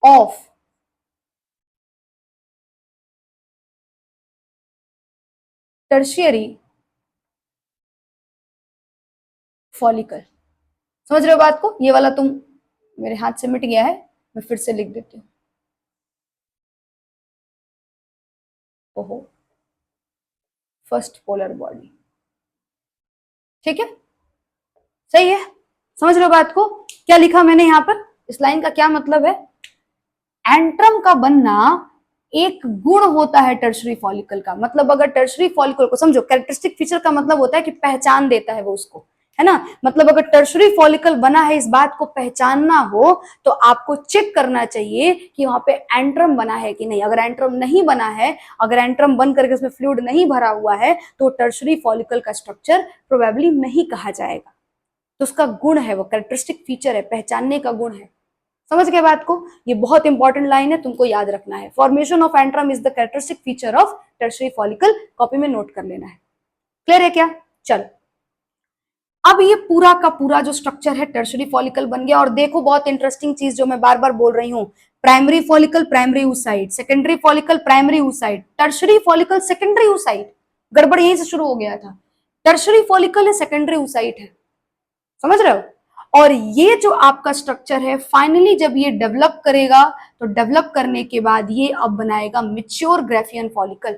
of tertiary follicle. समझ रहे हो बात को? ये वाला तुम मेरे हाथ से मिट गया है, मैं फिर से लिख देती हूँ। ओहो, फर्स्ट पोलर बॉडी। ठीक है, सही है? समझ रहे हो बात को? क्या लिखा मैंने यहाँ पर? इस लाइन का क्या मतलब है? एंट्रम का बनना एक गुण होता है टर्शरी फॉलिकल का। मतलब अगर टर्शरी फॉलिकल को समझो, कैरेक्टरिस्टिक फीचर का मतलब होता है कि पहचान देता है वो उसको, है ना। मतलब अगर टर्शरी फॉलिकल बना है, इस बात को पहचानना हो तो आपको चेक करना चाहिए कि वहां पे एंट्रम बना है कि नहीं। अगर एंट्रम नहीं बना है, अगर एंट्रम बन करके उसमें फ्लूइड नहीं भरा हुआ है, तो टर्शरी फॉलिकल का स्ट्रक्चर प्रोबेबली नहीं कहा जाएगा। तो उसका गुण है, वो कैरेक्टरिस्टिक फीचर है, पहचानने का गुण है। समझ गए बात को? ये बहुत इंपॉर्टेंट लाइन है, तुमको याद रखना है। Formation of antrum is the characteristic feature of tertiary follicle. Copy में नोट कर लेना है। क्लियर है क्या? चलो, अब ये पूरा का पूरा जो स्ट्रक्चर है टर्शरी फॉलिकल बन गया। और देखो बहुत इंटरेस्टिंग चीज जो मैं बार बार बोल रही हूँ, primary follicle primary oocyte, secondary follicle primary oocyte, tertiary follicle secondary oocyte। गड़बड़ यहीं से शुरू हो गया था। टर्शरी फॉलिकल है, सेकेंडरी oocyte है। समझ रहे हो? और ये जो आपका स्ट्रक्चर है, फाइनली जब ये डेवलप करेगा, तो डेवलप करने के बाद ये अब बनाएगा मैच्योर ग्राफियन फॉलिकल।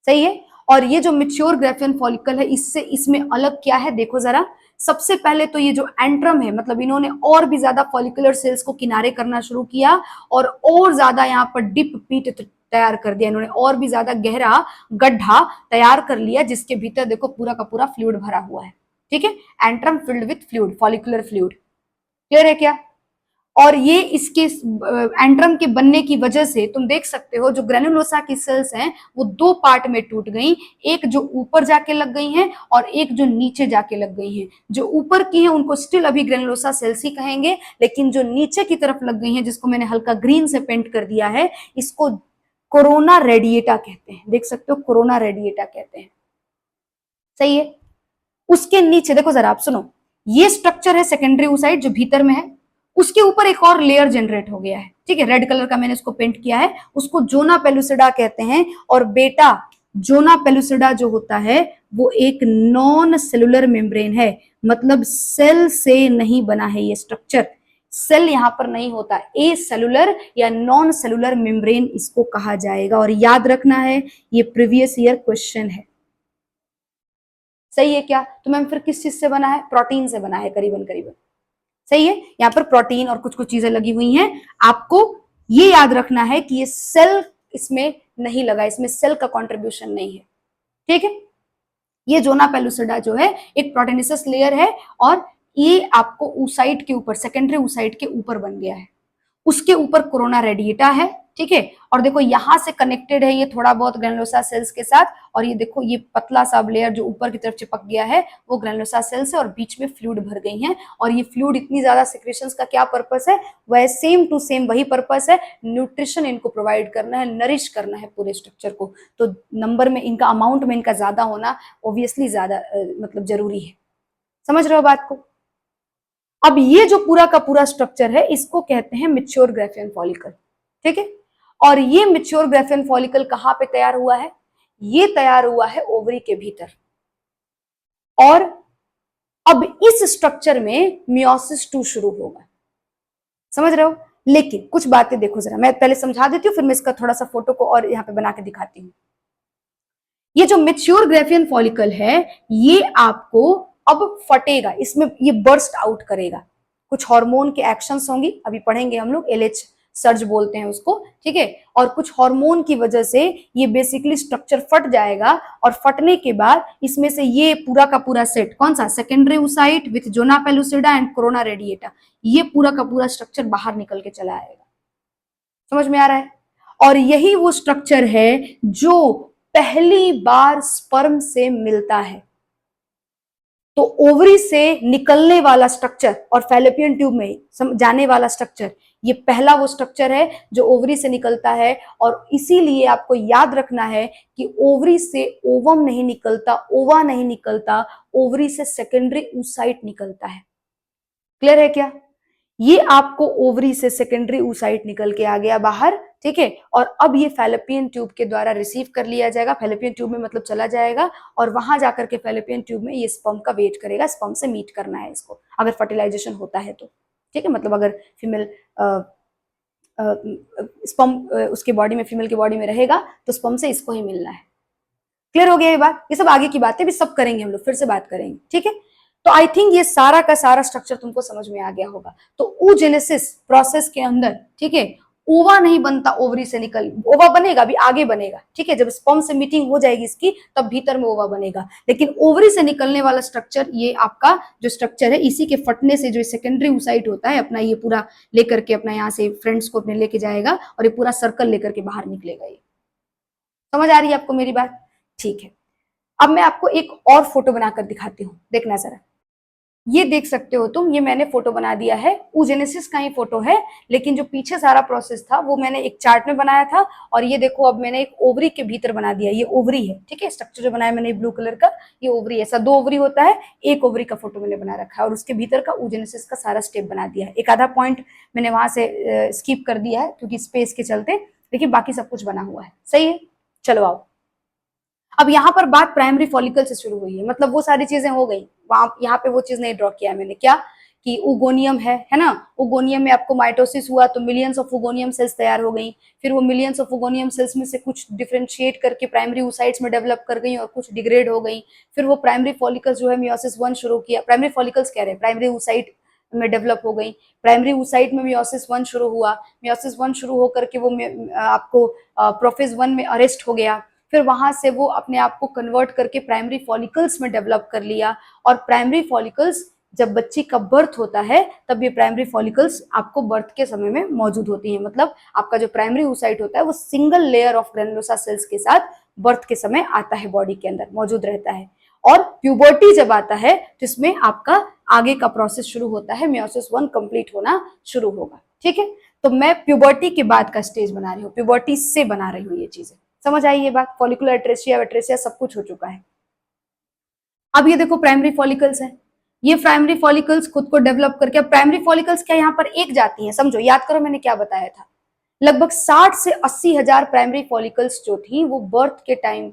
सही है? और ये जो मैच्योर ग्राफियन फॉलिकल है, इससे इसमें अलग क्या है देखो जरा। सबसे पहले तो ये जो एंट्रम है, मतलब इन्होंने और भी ज्यादा फॉलिकुलर सेल्स को किनारे करना शुरू किया और ज्यादा यहाँ पर डिप पीट तैयार कर दिया इन्होंने, और भी ज्यादा गहरा गड्ढा तैयार कर लिया, जिसके भीतर देखो पूरा का पूरा फ्लूइड भरा हुआ है। ठीक है? Antrum filled with fluid, follicular fluid. Clear है क्या? और ये इसके एंट्रम के बनने की वजह से तुम देख सकते हो, जो ग्रेनुलोसा की सेल्स हैं वो दो पार्ट में टूट गई। एक जो ऊपर जाके लग गई हैं और एक जो नीचे जाके लग गई हैं। जो ऊपर की हैं उनको स्टिल अभी ग्रेनुलोसा सेल्स ही कहेंगे, लेकिन जो नीचे की तरफ लग गई हैं, जिसको मैंने हल्का ग्रीन से पेंट कर दिया है, इसको कोरोना रेडिएटा कहते हैं। देख सकते हो, कोरोना रेडिएटा कहते हैं। सही है? उसके नीचे देखो जरा, आप सुनो, ये स्ट्रक्चर है सेकेंडरी oocyte जो भीतर में है, उसके ऊपर एक और लेयर जनरेट हो गया है। ठीक है? रेड कलर का मैंने इसको पेंट किया है, उसको जोना पेलुसिडा कहते हैं। और बेटा, जोना पेलुसिडा जो होता है वो एक नॉन सेलुलर मेम्ब्रेन है, मतलब सेल से नहीं बना है ये स्ट्रक्चर। सेल यहां पर नहीं होता, ए सेलुलर या नॉन सेलुलर मेम्ब्रेन इसको कहा जाएगा। और याद रखना है, ये प्रीवियस ईयर क्वेश्चन है। सही है क्या? तो मैम फिर किस चीज से बना है? प्रोटीन से बना है करीबन करीबन। सही है? यहाँ पर प्रोटीन और कुछ कुछ चीजें लगी हुई हैं। आपको ये याद रखना है कि ये सेल इसमें नहीं लगा, इसमें सेल का कंट्रीब्यूशन नहीं है। ठीक है? ये जोना पेलुसिडा जो है एक प्रोटीनेसिस लेयर है, और ये आपको oocyte के ऊपर, सेकेंडरी oocyte के ऊपर बन गया है। उसके ऊपर कोरोना रेडिएटा है। ठीक है? और देखो यहां से कनेक्टेड है ये थोड़ा बहुत ग्रेनुलोसा सेल्स के साथ, और ये देखो ये पतला सा लेयर जो ऊपर की तरफ चिपक गया है वो ग्रेनुलोसा सेल्स है, और बीच में फ्लूइड भर गई हैं। और ये फ्लूइड इतनी ज्यादा सिक्रेशंस का क्या पर्पस है? वह सेम टू सेम वही पर्पस है, न्यूट्रिशन इनको प्रोवाइड करना है, नरिश करना है पूरे स्ट्रक्चर को। तो नंबर में इनका, अमाउंट में इनका ज्यादा होना ऑब्वियसली ज्यादा मतलब जरूरी है। समझ रहे हो बात को? अब ये जो पूरा का पूरा स्ट्रक्चर है, इसको कहते हैं मैच्योर ग्राफियन फॉलिकल। ठीक है? और ये मैच्योर ग्राफियन फॉलिकल कहां पे तैयार हुआ है? ये तैयार हुआ है ओवरी के भीतर। और अब इस स्ट्रक्चर में मियोसिस 2 शुरू होगा। समझ रहे हो? लेकिन कुछ बातें देखो जरा, मैं पहले समझा देती हूँ, फिर मैं इसका थोड़ा सा फोटो को और यहाँ पे बना के दिखाती हूँ। ये जो मैच्योर ग्राफियन फॉलिकल है, ये आपको अब फटेगा, इसमें ये बर्स्ट आउट करेगा। कुछ हार्मोन के एक्शंस होंगी, अभी पढ़ेंगे हम लोग, एलएच सर्ज बोलते हैं उसको। ठीक है? और कुछ हार्मोन की वजह से ये बेसिकली स्ट्रक्चर फट जाएगा, और फटने के बाद इसमें से ये पूरा का पूरा सेट, कौन सा? Secondary oocyte with zona pellucida and corona radiata, ये पूरा का पूरा स्ट्रक्चर बाहर निकल के चला आएगा। समझ में आ रहा है? और यही वो स्ट्रक्चर है जो पहली बार स्पर्म से मिलता है। तो ओवरी से निकलने वाला स्ट्रक्चर और फैलोपियन ट्यूब में जाने वाला स्ट्रक्चर, ये पहला वो स्ट्रक्चर है जो ओवरी से निकलता है। और इसीलिए आपको याद रखना है कि ओवरी से ओवम नहीं निकलता, ओवा नहीं निकलता, ओवरी से सेकेंडरी oocyte निकलता है। क्लियर है क्या? ये आपको ओवरी से सेकेंडरी oocyte निकल के आ गया बाहर। ठीक है? और अब ये फैलोपियन ट्यूब के द्वारा रिसीव कर लिया जाएगा, फैलोपियन ट्यूब में मतलब चला जाएगा, और वहां जाकर के फैलोपियन ट्यूब में ये स्पर्म का वेट करेगा, स्पर्म से मीट करना है इसको, अगर फर्टिलाइजेशन होता है तो। ठीक है? मतलब अगर फीमेल स्पर्म उसके बॉडी में, फीमेल की बॉडी में रहेगा, तो स्पर्म से इसको ही मिलना है। क्लियर हो गया ये बात? ये सब आगे की बातें भी सब करेंगे हम लोग, फिर से बात करेंगे। ठीक है? तो आई थिंक ये सारा का सारा स्ट्रक्चर तुमको समझ में आ गया होगा। तो oogenesis प्रोसेस के अंदर, ठीक है, ओवा नहीं बनता ओवरी से निकल, ओवा बनेगा अभी आगे बनेगा, ठीक है, जब स्पर्म से मीटिंग हो जाएगी इसकी तब भीतर में ओवा बनेगा, लेकिन ओवरी से निकलने वाला स्ट्रक्चर ये आपका जो स्ट्रक्चर है, इसी के फटने से जो सेकेंडरी oocyte होता है अपना ये पूरा लेकर के अपना यहाँ से फ्रेंड्स को अपने लेके जाएगा और ये पूरा सर्कल लेकर के बाहर निकलेगा। ये समझ आ रही है आपको मेरी बात? ठीक है, अब मैं आपको एक और फोटो बनाकर दिखाती हूँ, देखना जरा। ये देख सकते हो तुम, ये मैंने फोटो बना दिया है, oogenesis का ही फोटो है, लेकिन जो पीछे सारा प्रोसेस था वो मैंने एक चार्ट में बनाया था, और ये देखो अब मैंने एक ओवरी के भीतर बना दिया, ये ओवरी है, ठीक है, स्ट्रक्चर जो बनाया मैंने ब्लू कलर का, ये ओवरी है, ऐसा 2 ओवरी होता है, एक ओवरी का फोटो मैंने बना रखा है और उसके भीतर का oogenesis का सारा स्टेप बना दिया है। एक आधा पॉइंट मैंने वहां से स्किप कर दिया है क्योंकि स्पेस के चलते, लेकिन बाकी सब कुछ बना हुआ है, सही है। चलो आओ, अब यहाँ पर बात प्राइमरी फॉलिकल से शुरू हुई है, मतलब वो सारी चीजें हो गई, वहां यहाँ पे वो चीज नहीं ड्रॉ किया है मैंने, क्या कि उगोनियम है ना, उगोनियम में आपको माइटोसिस हुआ तो मिलियंस ऑफ उगोनियम सेल्स तैयार हो गई, फिर वो मिलियंस ऑफ उगोनियम सेल्स में से कुछ डिफरेंशिएट करके प्राइमरी oocytes में डेवलप कर गई और कुछ डिग्रेड हो गई, फिर वो प्राइमरी फॉलिकल्स जो है मियोसिस 1 शुरू किया, प्राइमरी फॉलिकल्स कह रहे हैं, प्राइमरी oocyte में डेवलप हो गई, प्राइमरी oocyte में मियोसिस 1 शुरू हुआ, मियोसिस 1 शुरू होकर के वो आपको प्रोफेज 1 में अरेस्ट हो गया, फिर वहां से वो अपने आप को कन्वर्ट करके प्राइमरी फॉलिकल्स में डेवलप कर लिया, और प्राइमरी फॉलिकल्स जब बच्ची का बर्थ होता है तब ये प्राइमरी फॉलिकल्स आपको बर्थ के समय में मौजूद होती हैं, मतलब आपका जो प्राइमरी oocyte होता है वो single layer of granulosa cells के साथ बर्थ के समय आता है, बॉडी के अंदर मौजूद रहता है, और प्यूबर्टी जब आता है तो इसमें आपका आगे का प्रोसेस शुरू होता है, मियोसिस 1 कंप्लीट होना शुरू होगा, ठीक है। तो मैं प्यूबर्टी के बाद का स्टेज बना रही हूँ, प्यूबर्टी से बना रही हूँ ये चीजें, समझ आई ये बात? फॉलिकुलर एट्रेसिया वेट्रेसिया सब कुछ हो चुका है। अब ये देखो प्राइमरी फॉलिकल्स है, ये प्राइमरी फॉलिकल्स खुद को डेवलप करके, अब प्राइमरी फॉलिकल्स क्या यहाँ पर एक जाती हैं, समझो, याद करो मैंने क्या बताया था, लगभग 60 से 80 हजार प्राइमरी फॉलिकल्स जो थी वो बर्थ के टाइम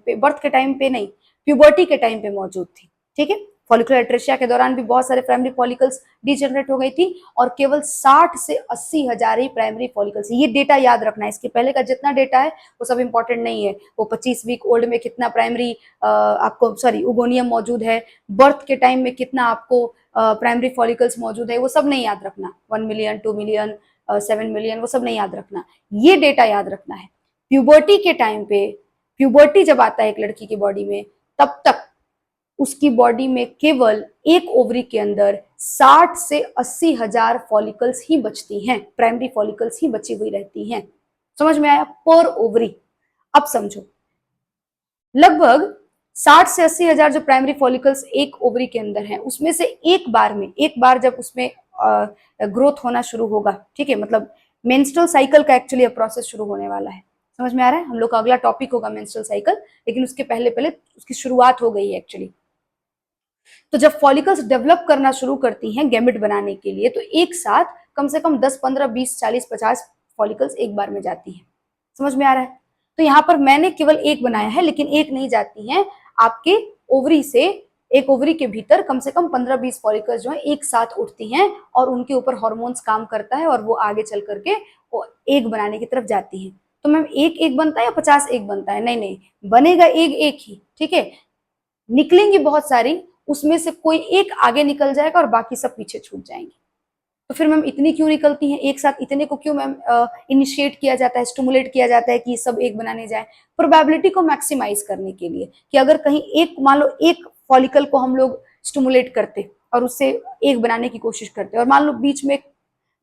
पे नहीं, प्यूबर्टी के टाइम पे मौजूद थी, ठीक है। फॉलिकुलर एट्रेसिया के दौरान भी बहुत सारे प्राइमरी फॉलिकल्स डिजेनरेट हो गई थी, और केवल 60 से 80 हजार ही प्राइमरी फॉलिकल्स, ये डेटा याद रखना है, इसके पहले का जितना डेटा है वो सब इंपॉर्टेंट नहीं है, वो 25 वीक ओल्ड में कितना प्राइमरी आपको उगोनियम मौजूद है, बर्थ के टाइम में कितना आपको प्राइमरी फॉलिकल्स मौजूद है, वो सब नहीं याद रखना, 1 मिलियन 2 मिलियन 7 मिलियन वो सब नहीं याद रखना, ये डेटा याद रखना है। प्यूबर्टी के टाइम पे, प्यूबर्टी जब आता है एक लड़की की बॉडी में, तब तक उसकी बॉडी में केवल एक ओवरी के अंदर 60 से 80 हजार फॉलिकल्स ही बचती हैं, प्राइमरी फॉलिकल्स ही बची हुई रहती हैं, समझ में आया? पर ओवरी। अब समझो, लगभग 60 से 80 हजार जो प्राइमरी फॉलिकल्स एक ओवरी के अंदर हैं, उसमें से एक बार जब उसमें ग्रोथ होना शुरू होगा, ठीक है, मतलब मेंस्ट्रुअल साइकिल का एक्चुअली प्रोसेस शुरू होने वाला है, समझ में आ रहा है? हम लोग का अगला टॉपिक होगा मेंस्ट्रुअल साइकिल, लेकिन उसके पहले पहले उसकी शुरुआत हो गई है एक्चुअली। तो जब फॉलिकल्स डेवलप करना शुरू करती हैं गैमेट बनाने के लिए, तो एक साथ कम से कम 10, 15, 20, 40, 50 फॉलिकल्स एक बार में जाती हैं, समझ में आ रहा है? तो यहाँ पर मैंने केवल एक बनाया है, लेकिन एक नहीं जाती हैं, आपके ओवरी से, एक ओवरी के भीतर कम से कम 15-20 फॉलिकल्स जो है एक साथ उठती हैं, और उनके ऊपर हार्मोन्स काम करता है, और वो आगे चल करके वो एक बनाने की तरफ जाती हैं। तो मैम एक एक बनता है या 50 एक बनता है? नहीं नहीं, बनेगा एक एक ही, ठीक है, निकलेंगी बहुत सारी, उसमें से कोई एक आगे निकल जाएगा और बाकी सब पीछे छूट जाएंगे। तो फिर मैम इतनी क्यों निकलती हैं एक साथ, इतने को क्यों मैम इनिशिएट किया जाता है, स्टिमुलेट किया जाता है कि सब एक बनाने जाए? प्रोबेबिलिटी को मैक्सिमाइज करने के लिए, कि अगर कहीं एक, मान लो एक फॉलिकल को हम लोग स्टिमुलेट करते और उससे एक बनाने की कोशिश करते, और मान लो बीच में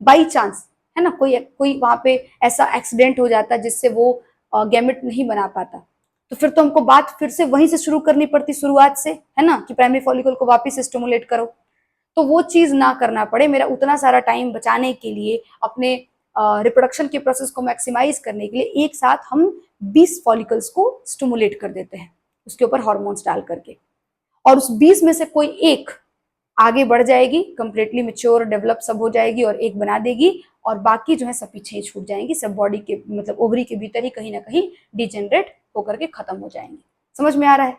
बाई चांस है ना, कोई वहां पे ऐसा एक्सीडेंट हो जाता जिससे वो गैमेट नहीं बना पाता, तो फिर तो हमको बात फिर से वहीं से शुरू करनी पड़ती, शुरुआत से, है ना, कि प्राइमरी फॉलिकल को वापस स्टिमुलेट करो। तो वो चीज ना करना पड़े, मेरा उतना सारा टाइम बचाने के लिए, अपने रिप्रोडक्शन के प्रोसेस को मैक्सिमाइज करने के लिए, एक साथ हम 20 फॉलिकल्स को स्टिमुलेट कर देते हैं उसके ऊपर हार्मोन्स डाल करके, और उस 20 में से कोई एक आगे बढ़ जाएगी, कंप्लीटली मेच्योर डेवलप सब हो जाएगी और एक बना देगी, और बाकी जो है सब पीछे ही छूट जाएंगी, सब बॉडी के मतलब ओवरी के भीतर ही कहीं ना कहीं डिजेनरेट होकर के खत्म हो जाएंगे। समझ में आ रहा है?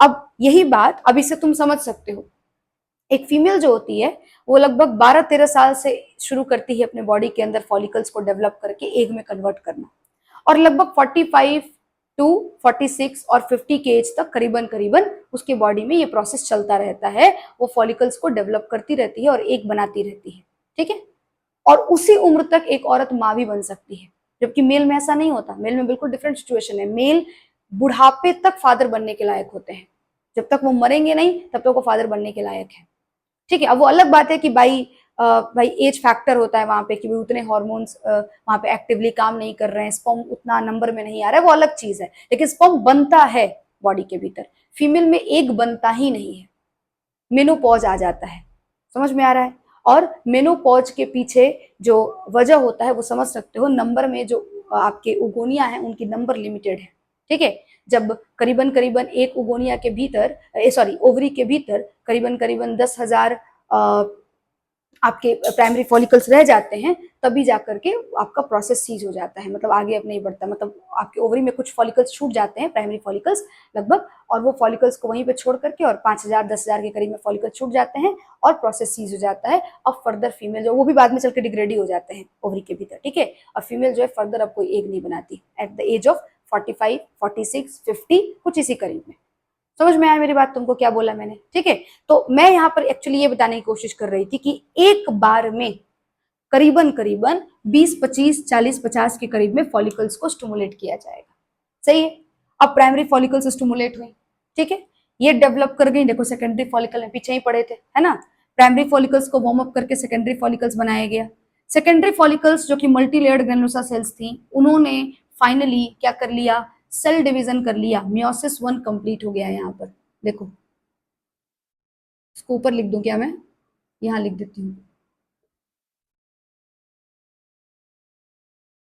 अब यही बात, अब इसे तुम समझ सकते हो, एक फीमेल जो होती है वो लगभग 12-13 साल से शुरू करती है अपने बॉडी के अंदर फॉलिकल्स को डेवलप करके एग में कन्वर्ट करना, और लगभग 45 टू 46 और 50 के एज तक करीबन करीबन उसके बॉडी में ये प्रोसेस चलता रहता है, वो फॉलिकल्स को डेवलप करती रहती है और एग बनाती रहती है, ठीक है। और उसी उम्र तक एक औरत माँ भी बन सकती है, जबकि मेल में ऐसा नहीं होता। मेल में बिल्कुल डिफरेंट सिचुएशन है। मेल बुढ़ापे तक फादर बनने के लायक होते हैं, जब तक वो मरेंगे नहीं तब तक वो फादर बनने के लायक है। ठीक है, अब वो अलग बात है कि भाई एज फैक्टर होता है वहां पे कि उतने हॉर्मोन्स वहां पे एक्टिवली काम नहीं कर रहे हैं, स्पर्म उतना नंबर में नहीं आ रहा है, वो अलग चीज है। लेकिन स्पर्म बनता है बॉडी के भीतर, फीमेल में एक बनता ही नहीं है, मेनोपॉज आ जाता है। समझ में आ रहा है? और मेनोपॉज के पीछे जो वजह होता है वो समझ सकते हो, नंबर में जो आपके उगोनिया है उनकी नंबर लिमिटेड है। ठीक है, जब करीबन करीबन एक उगोनिया के भीतर सॉरी ओवरी के भीतर करीबन करीबन 10,000 आपके प्राइमरी फॉलिकल्स रह जाते हैं, तभी जाकर के आपका प्रोसेस सीज हो जाता है, मतलब आगे अब नहीं बढ़ता। मतलब आपके ओवरी में कुछ फॉलिकल्स छूट जाते हैं, प्राइमरी फॉलिकल्स लगभग, और वो फॉलिकल्स को वहीं पे छोड़ करके और 5,000 10,000 के करीब में फॉलिकल्स छूट जाते हैं और प्रोसेस सीज हो जाता है। अब फर्दर फीमेल जो वो भी बाद में चल के डिग्रेड ही हो जाते हैं ओवरी के भीतर। ठीक है, और फीमेल जो है फर्दर अब कोई एग नहीं बनाती एट द एज ऑफ 45 46 50 कुछ इसी करीब में। समझ में आया मेरी बात? तुमको क्या बोला मैंने? ठीक है, तो मैं यहाँ पर एक्चुअली ये बताने की कोशिश कर रही थी कि एक बार में करीबन करीबन 20 25 40 50 के करीब में फॉलिकल्स को स्टिमुलेट किया जाएगा। सही है, अब प्राइमरी फॉलिकल्स स्टिमुलेट हुई, ठीक है, ये डेवलप कर गई। देखो सेकेंडरी फॉलिकल में पीछे ही पड़े थे, है ना? प्राइमरी फॉलिकल्स को वार्म अप करके सेकेंडरी फॉलिकल्स बनाया गया। सेकेंडरी फॉलिकल्स जो कि मल्टी लेयर्ड ग्रेनुलोसा सेल्स थी, उन्होंने फाइनली क्या कर लिया? सेल डिवीजन कर लिया। मियोसिस 1 कंप्लीट हो गया। यहाँ पर देखो, इसको ऊपर लिख दूं क्या मैं? यहाँ लिख देती हूँ,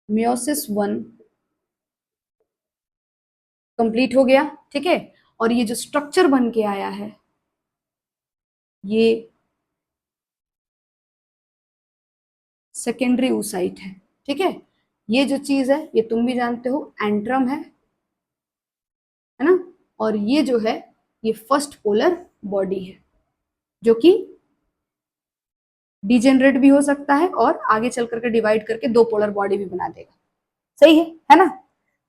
मियोसिस 1 कंप्लीट हो गया। ठीक है, और ये जो स्ट्रक्चर बन के आया है, ये सेकेंडरी oocyte है। ठीक है, ये जो चीज है ये तुम भी जानते हो, एंट्रम है ना? और ये जो है ये फर्स्ट पोलर बॉडी है, जो कि डिजेनरेट भी हो सकता है और आगे चल करके डिवाइड करके दो पोलर बॉडी भी बना देगा। सही है ना?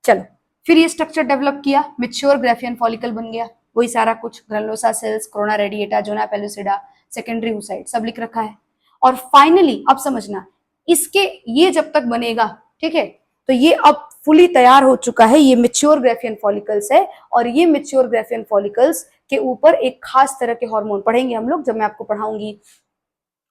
चलो, फिर ये स्ट्रक्चर डेवलप किया, मेच्योर ग्राफियन फॉलिकल बन गया। वही सारा कुछ, granulosa cells, corona radiata, zona pellucida, secondary oocyte सब लिख रखा है। और फाइनली अब समझना, इसके ये जब तक बनेगा, ठीक है, तो ये अब फुली तैयार हो चुका है, ये मेच्योर ग्राफियन फॉलिकल्स है। और ये मेच्योर ग्राफियन फॉलिकल्स के ऊपर एक खास तरह के हार्मोन पढ़ेंगे हम लोग जब मैं आपको पढ़ाऊंगी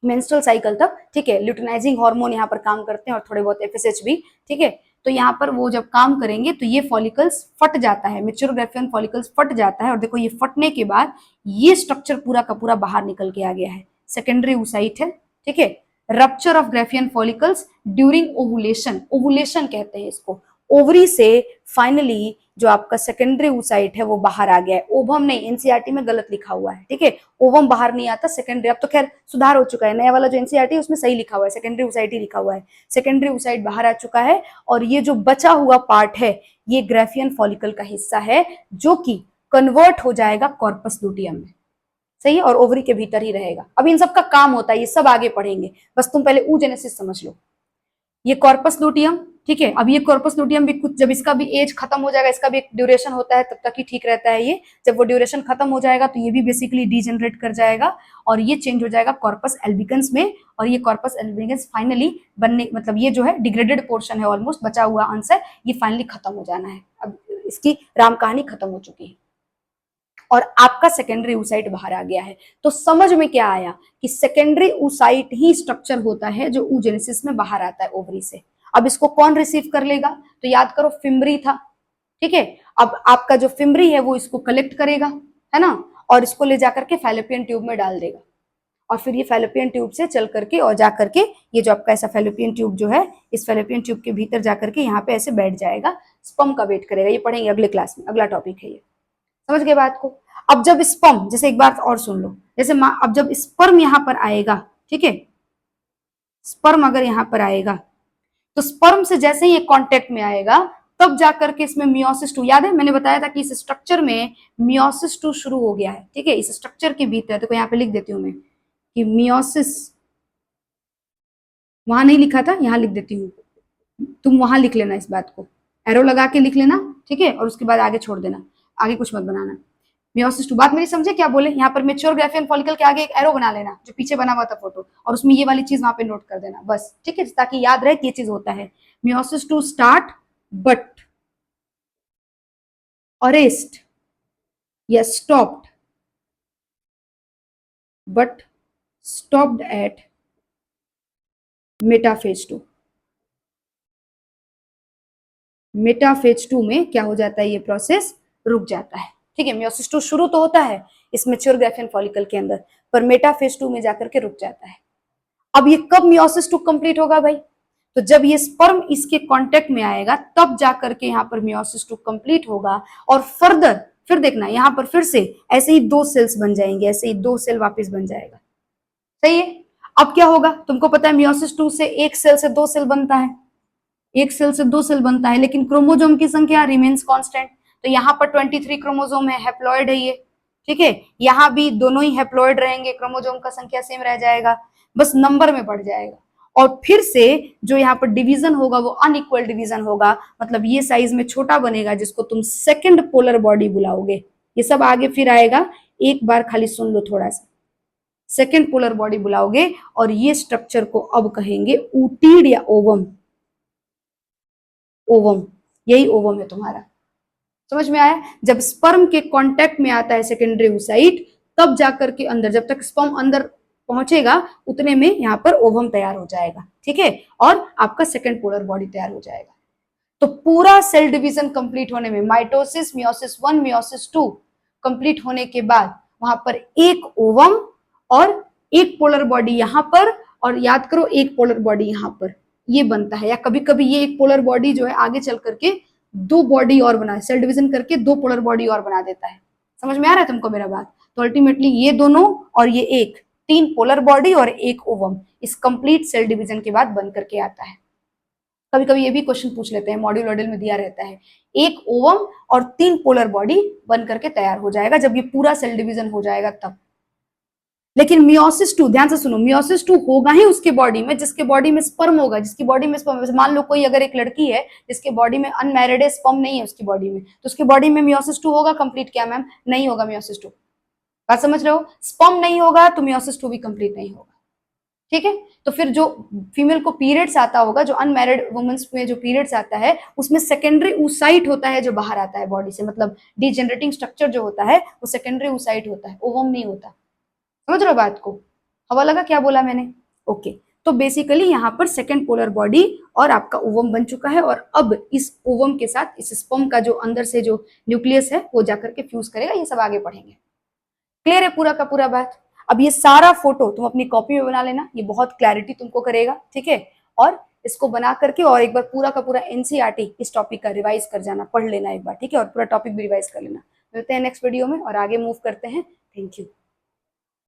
मेंस्ट्रुअल साइकिल तक। ठीक है, ल्यूटिनाइजिंग हार्मोन यहाँ पर काम करते हैं और थोड़े बहुत एफएसएच भी। ठीक है, तो यहाँ पर वो जब काम करेंगे तो ये फॉलिकल्स फट जाता है, मेच्योर ग्राफियन फॉलिकल्स फट जाता है। और देखो, ये फटने के बाद ये स्ट्रक्चर पूरा का पूरा बाहर निकल के आ गया है, सेकेंडरी oocyte है। ठीक है, rupture of Graafian follicles during ovulation, ovulation कहते हैं इसको। ओवरी से फाइनली जो आपका सेकेंडरी oocyte है वो बाहर आ गया है। ओवम नहीं, एनसीईआरटी में गलत लिखा हुआ है। ठीक है, ओवम बाहर नहीं आता, सेकेंडरी। अब तो खैर सुधार हो चुका है, नया वाला जो एनसीईआरटी है उसमें सही लिखा हुआ है, सेकेंडरी oocyte ही लिखा हुआ है। सेकेंडरी oocyte बाहर आ चुका है और ये जो बचा हुआ पार्ट है ये ग्राफियन फॉलिकल का हिस्सा है, जो कि कन्वर्ट हो जाएगा कॉर्पस लुटियम में। सही है, और ओवरी के भीतर ही रहेगा। अब इन सब का काम होता है, ये सब आगे पढ़ेंगे, बस तुम पहले oogenesis समझ लो। ये कॉर्पस लुटियम, ठीक है, अब ये कॉर्पस लुटियम भी कुछ, जब इसका भी एज खत्म हो जाएगा, इसका भी एक ड्यूरेशन होता है, तब तक ही ठीक रहता है ये। जब वो ड्यूरेशन खत्म हो जाएगा तो ये भी बेसिकली डीजेनरेट कर जाएगा और ये चेंज हो जाएगा कॉर्पस एल्बिकन्स में। और ये कॉर्पस एल्बिकन्स फाइनली बनने, मतलब ये जो है डिग्रेडेड पोर्शन है, ऑलमोस्ट बचा हुआ अंश है, ये फाइनली खत्म हो जाना है। अब इसकी राम कहानी खत्म हो चुकी है और आपका सेकेंडरी oocyte बाहर आ गया है। तो समझ में क्या आया कि सेकेंडरी oocyte ही स्ट्रक्चर होता है जो oogenesis में बाहर आता है ओवरी से। अब इसको कौन रिसीव कर लेगा? तो याद करो, फिम्बरी था। ठीक है, अब आपका जो फिम्बरी है वो इसको कलेक्ट करेगा, है ना, और इसको ले जाकर के फैलोपियन ट्यूब में डाल देगा। और फिर ये फैलोपियन ट्यूब से चल करके और जाकर के ये जो आपका ऐसा फैलोपियन ट्यूब जो है, इस फैलोपियन ट्यूब के भीतर जाकर के यहाँ पे ऐसे बैठ जाएगा, स्पर्म का वेट करेगा। ये पढ़ेंगे अगले क्लास में, अगला टॉपिक है ये। समझ गए बात को? अब जब स्पर्म, जैसे एक बात और सुन लो, जैसे अब जब स्पर्म यहां पर आएगा, ठीक है, स्पर्म अगर यहां पर आएगा तो स्पर्म से जैसे ही कांटेक्ट में आएगा तब जाकर के इसमें मियोसिस 2, याद है मैंने बताया था कि इस स्ट्रक्चर में मियोसिस 2 शुरू हो गया है। ठीक है, इस स्ट्रक्चर के भीतर, देखो यहाँ पे लिख देती हूँ मैं कि मियोसिस, वहां नहीं लिखा था, यहां लिख देती हूँ, तुम वहां लिख लेना, इस बात को एरो लगा के लिख लेना। ठीक है, और उसके बाद आगे छोड़ देना, आगे कुछ मत बनाना। मियोसिस 2, बात मेरी समझे क्या बोले, यहाँ पर मेच्योर ग्राफियन फॉलिकल के आगे एक एरो बना लेना जो पीछे बना हुआ था फोटो, और उसमें ये वाली चीज वहां पे नोट कर देना बस, ठीक है, ताकि याद रहे कि ये चीज होता है। मियोसिस 2 स्टार्ट बट अरेस्ट या stopped, but stopped at metaphase 2। Metaphase 2 में क्या हो जाता है, ये प्रोसेस रुक जाता है, ठीक है। मियोसिस 2 शुरू तो होता है इस मेच्योर ग्राफियन फॉलिकल के अंदर, पर मेटाफेज 2 में जाकर के रुक जाता है। अब ये कब मियोसिस 2 कंप्लीट होगा भाई, तो जब ये स्पर्म इसके कांटेक्ट में आएगा तब जाकर के यहाँ पर मियोसिस 2 कंप्लीट होगा। और फर्दर फिर देखना यहाँ पर फिर से ऐसे ही 2 सेल्स बन जाएंगे, ऐसे ही 2 सेल वापस बन जाएगा, सही है। अब क्या होगा, तुमको पता है मियोसिस 2 से एक सेल से 2 सेल बनता है, एक सेल से 2 सेल बनता है, लेकिन क्रोमोजोम की संख्या रिमेन्स कांस्टेंट। तो यहाँ पर 23 क्रोमोजोम है, हैप्लॉइड है ये, ठीक है। यहाँ भी दोनों ही हैप्लॉइड रहेंगे, क्रोमोजोम का संख्या सेम रह जाएगा, बस नंबर में बढ़ जाएगा। और फिर से जो यहाँ पर डिवीजन होगा वो अनइक्वल डिवीजन होगा, मतलब ये साइज में छोटा बनेगा, जिसको तुम सेकंड पोलर बॉडी बुलाओगे। ये सब आगे फिर आएगा, एक बार खाली सुन लो थोड़ा सा, सेकंड पोलर बॉडी बुलाओगे, और ये स्ट्रक्चर को अब कहेंगे ऊटीड या ओवम। ओवम, यही ओवम है तुम्हारा, समझ में आया। जब स्पर्म के कांटेक्ट में आता है सेकेंडरी oocyte, तब जाकर के अंदर, जब तक स्पर्म अंदर पहुंचेगा उतने में यहाँ पर ओवम तैयार हो जाएगा, ठीक है, और आपका सेकेंड पोलर बॉडी तैयार हो जाएगा। तो पूरा सेल डिवीजन कंप्लीट होने में, माइटोसिस मियोसिस 1 मियोसिस 2 कंप्लीट होने के बाद वहां पर एक ओवम और एक पोलर बॉडी यहाँ पर, और याद करो एक पोलर बॉडी यहाँ पर, ये बनता है। या कभी कभी ये एक पोलर बॉडी जो है आगे चल करके 2 बॉडी और बना, सेल डिवीजन करके 2 पोलर बॉडी और बना देता है। समझ में आ रहा है तुमको मेरा बात। तो अल्टीमेटली ये दोनों और ये एक, 3 पोलर बॉडी और एक ओवम इस कंप्लीट सेल डिवीजन के बाद बन करके आता है। कभी कभी ये भी क्वेश्चन पूछ लेते हैं, मॉड्यूल वॉड्यूल में दिया रहता है, एक ओवम और 3 पोलर बॉडी बन करके तैयार हो जाएगा जब ये पूरा सेल डिवीजन हो जाएगा तब। लेकिन मियोसिस 2, ध्यान से सुनो, मियोसिस 2 होगा ही उसके बॉडी में जिसके बॉडी में स्पर्म होगा, जिसकी बॉडी में स्पर्म, मान लो कोई अगर एक लड़की है जिसके बॉडी में अनमैरिड है, स्पर्म नहीं है उसकी बॉडी में, तो उसकी बॉडी में मियोसिस 2 होगा कंप्लीट, क्या मैम, नहीं होगा मियोसिस 2। बात समझ रहे हो, स्पर्म नहीं होगा तो मियोसिस 2 भी कंप्लीट नहीं होगा, ठीक है। तो फिर जो फीमेल को पीरियड्स आता होगा, जो अनमैरिड वुमेन्स में जो पीरियड्स आता है, उसमें सेकेंडरी oocyte होता है जो बाहर आता है बॉडी से, मतलब डीजेनरेटिंग स्ट्रक्चर जो होता है वो सेकेंडरी oocyte होता है, ओवम नहीं होता। समझ रहे हो बात को, हवा लगा क्या बोला मैंने, ओके। तो बेसिकली यहाँ पर सेकेंड पोलर बॉडी और आपका ओवम बन चुका है, और अब इस ओवम के साथ इस स्पर्म का जो अंदर से जो न्यूक्लियस है वो जाकर के फ्यूज करेगा, ये सब आगे पढ़ेंगे। क्लियर है पूरा का पूरा बात। अब ये सारा फोटो तुम अपनी कॉपी में बना लेना, ये बहुत क्लैरिटी तुमको करेगा, ठीक है। और इसको बना करके और एक बार पूरा का पूरा एनसीईआरटी इस टॉपिक का रिवाइज कर जाना, पढ़ लेना एक बार, ठीक है, और पूरा टॉपिक भी रिवाइज कर लेना। मिलते हैं नेक्स्ट वीडियो में और आगे मूव करते हैं। Thank you.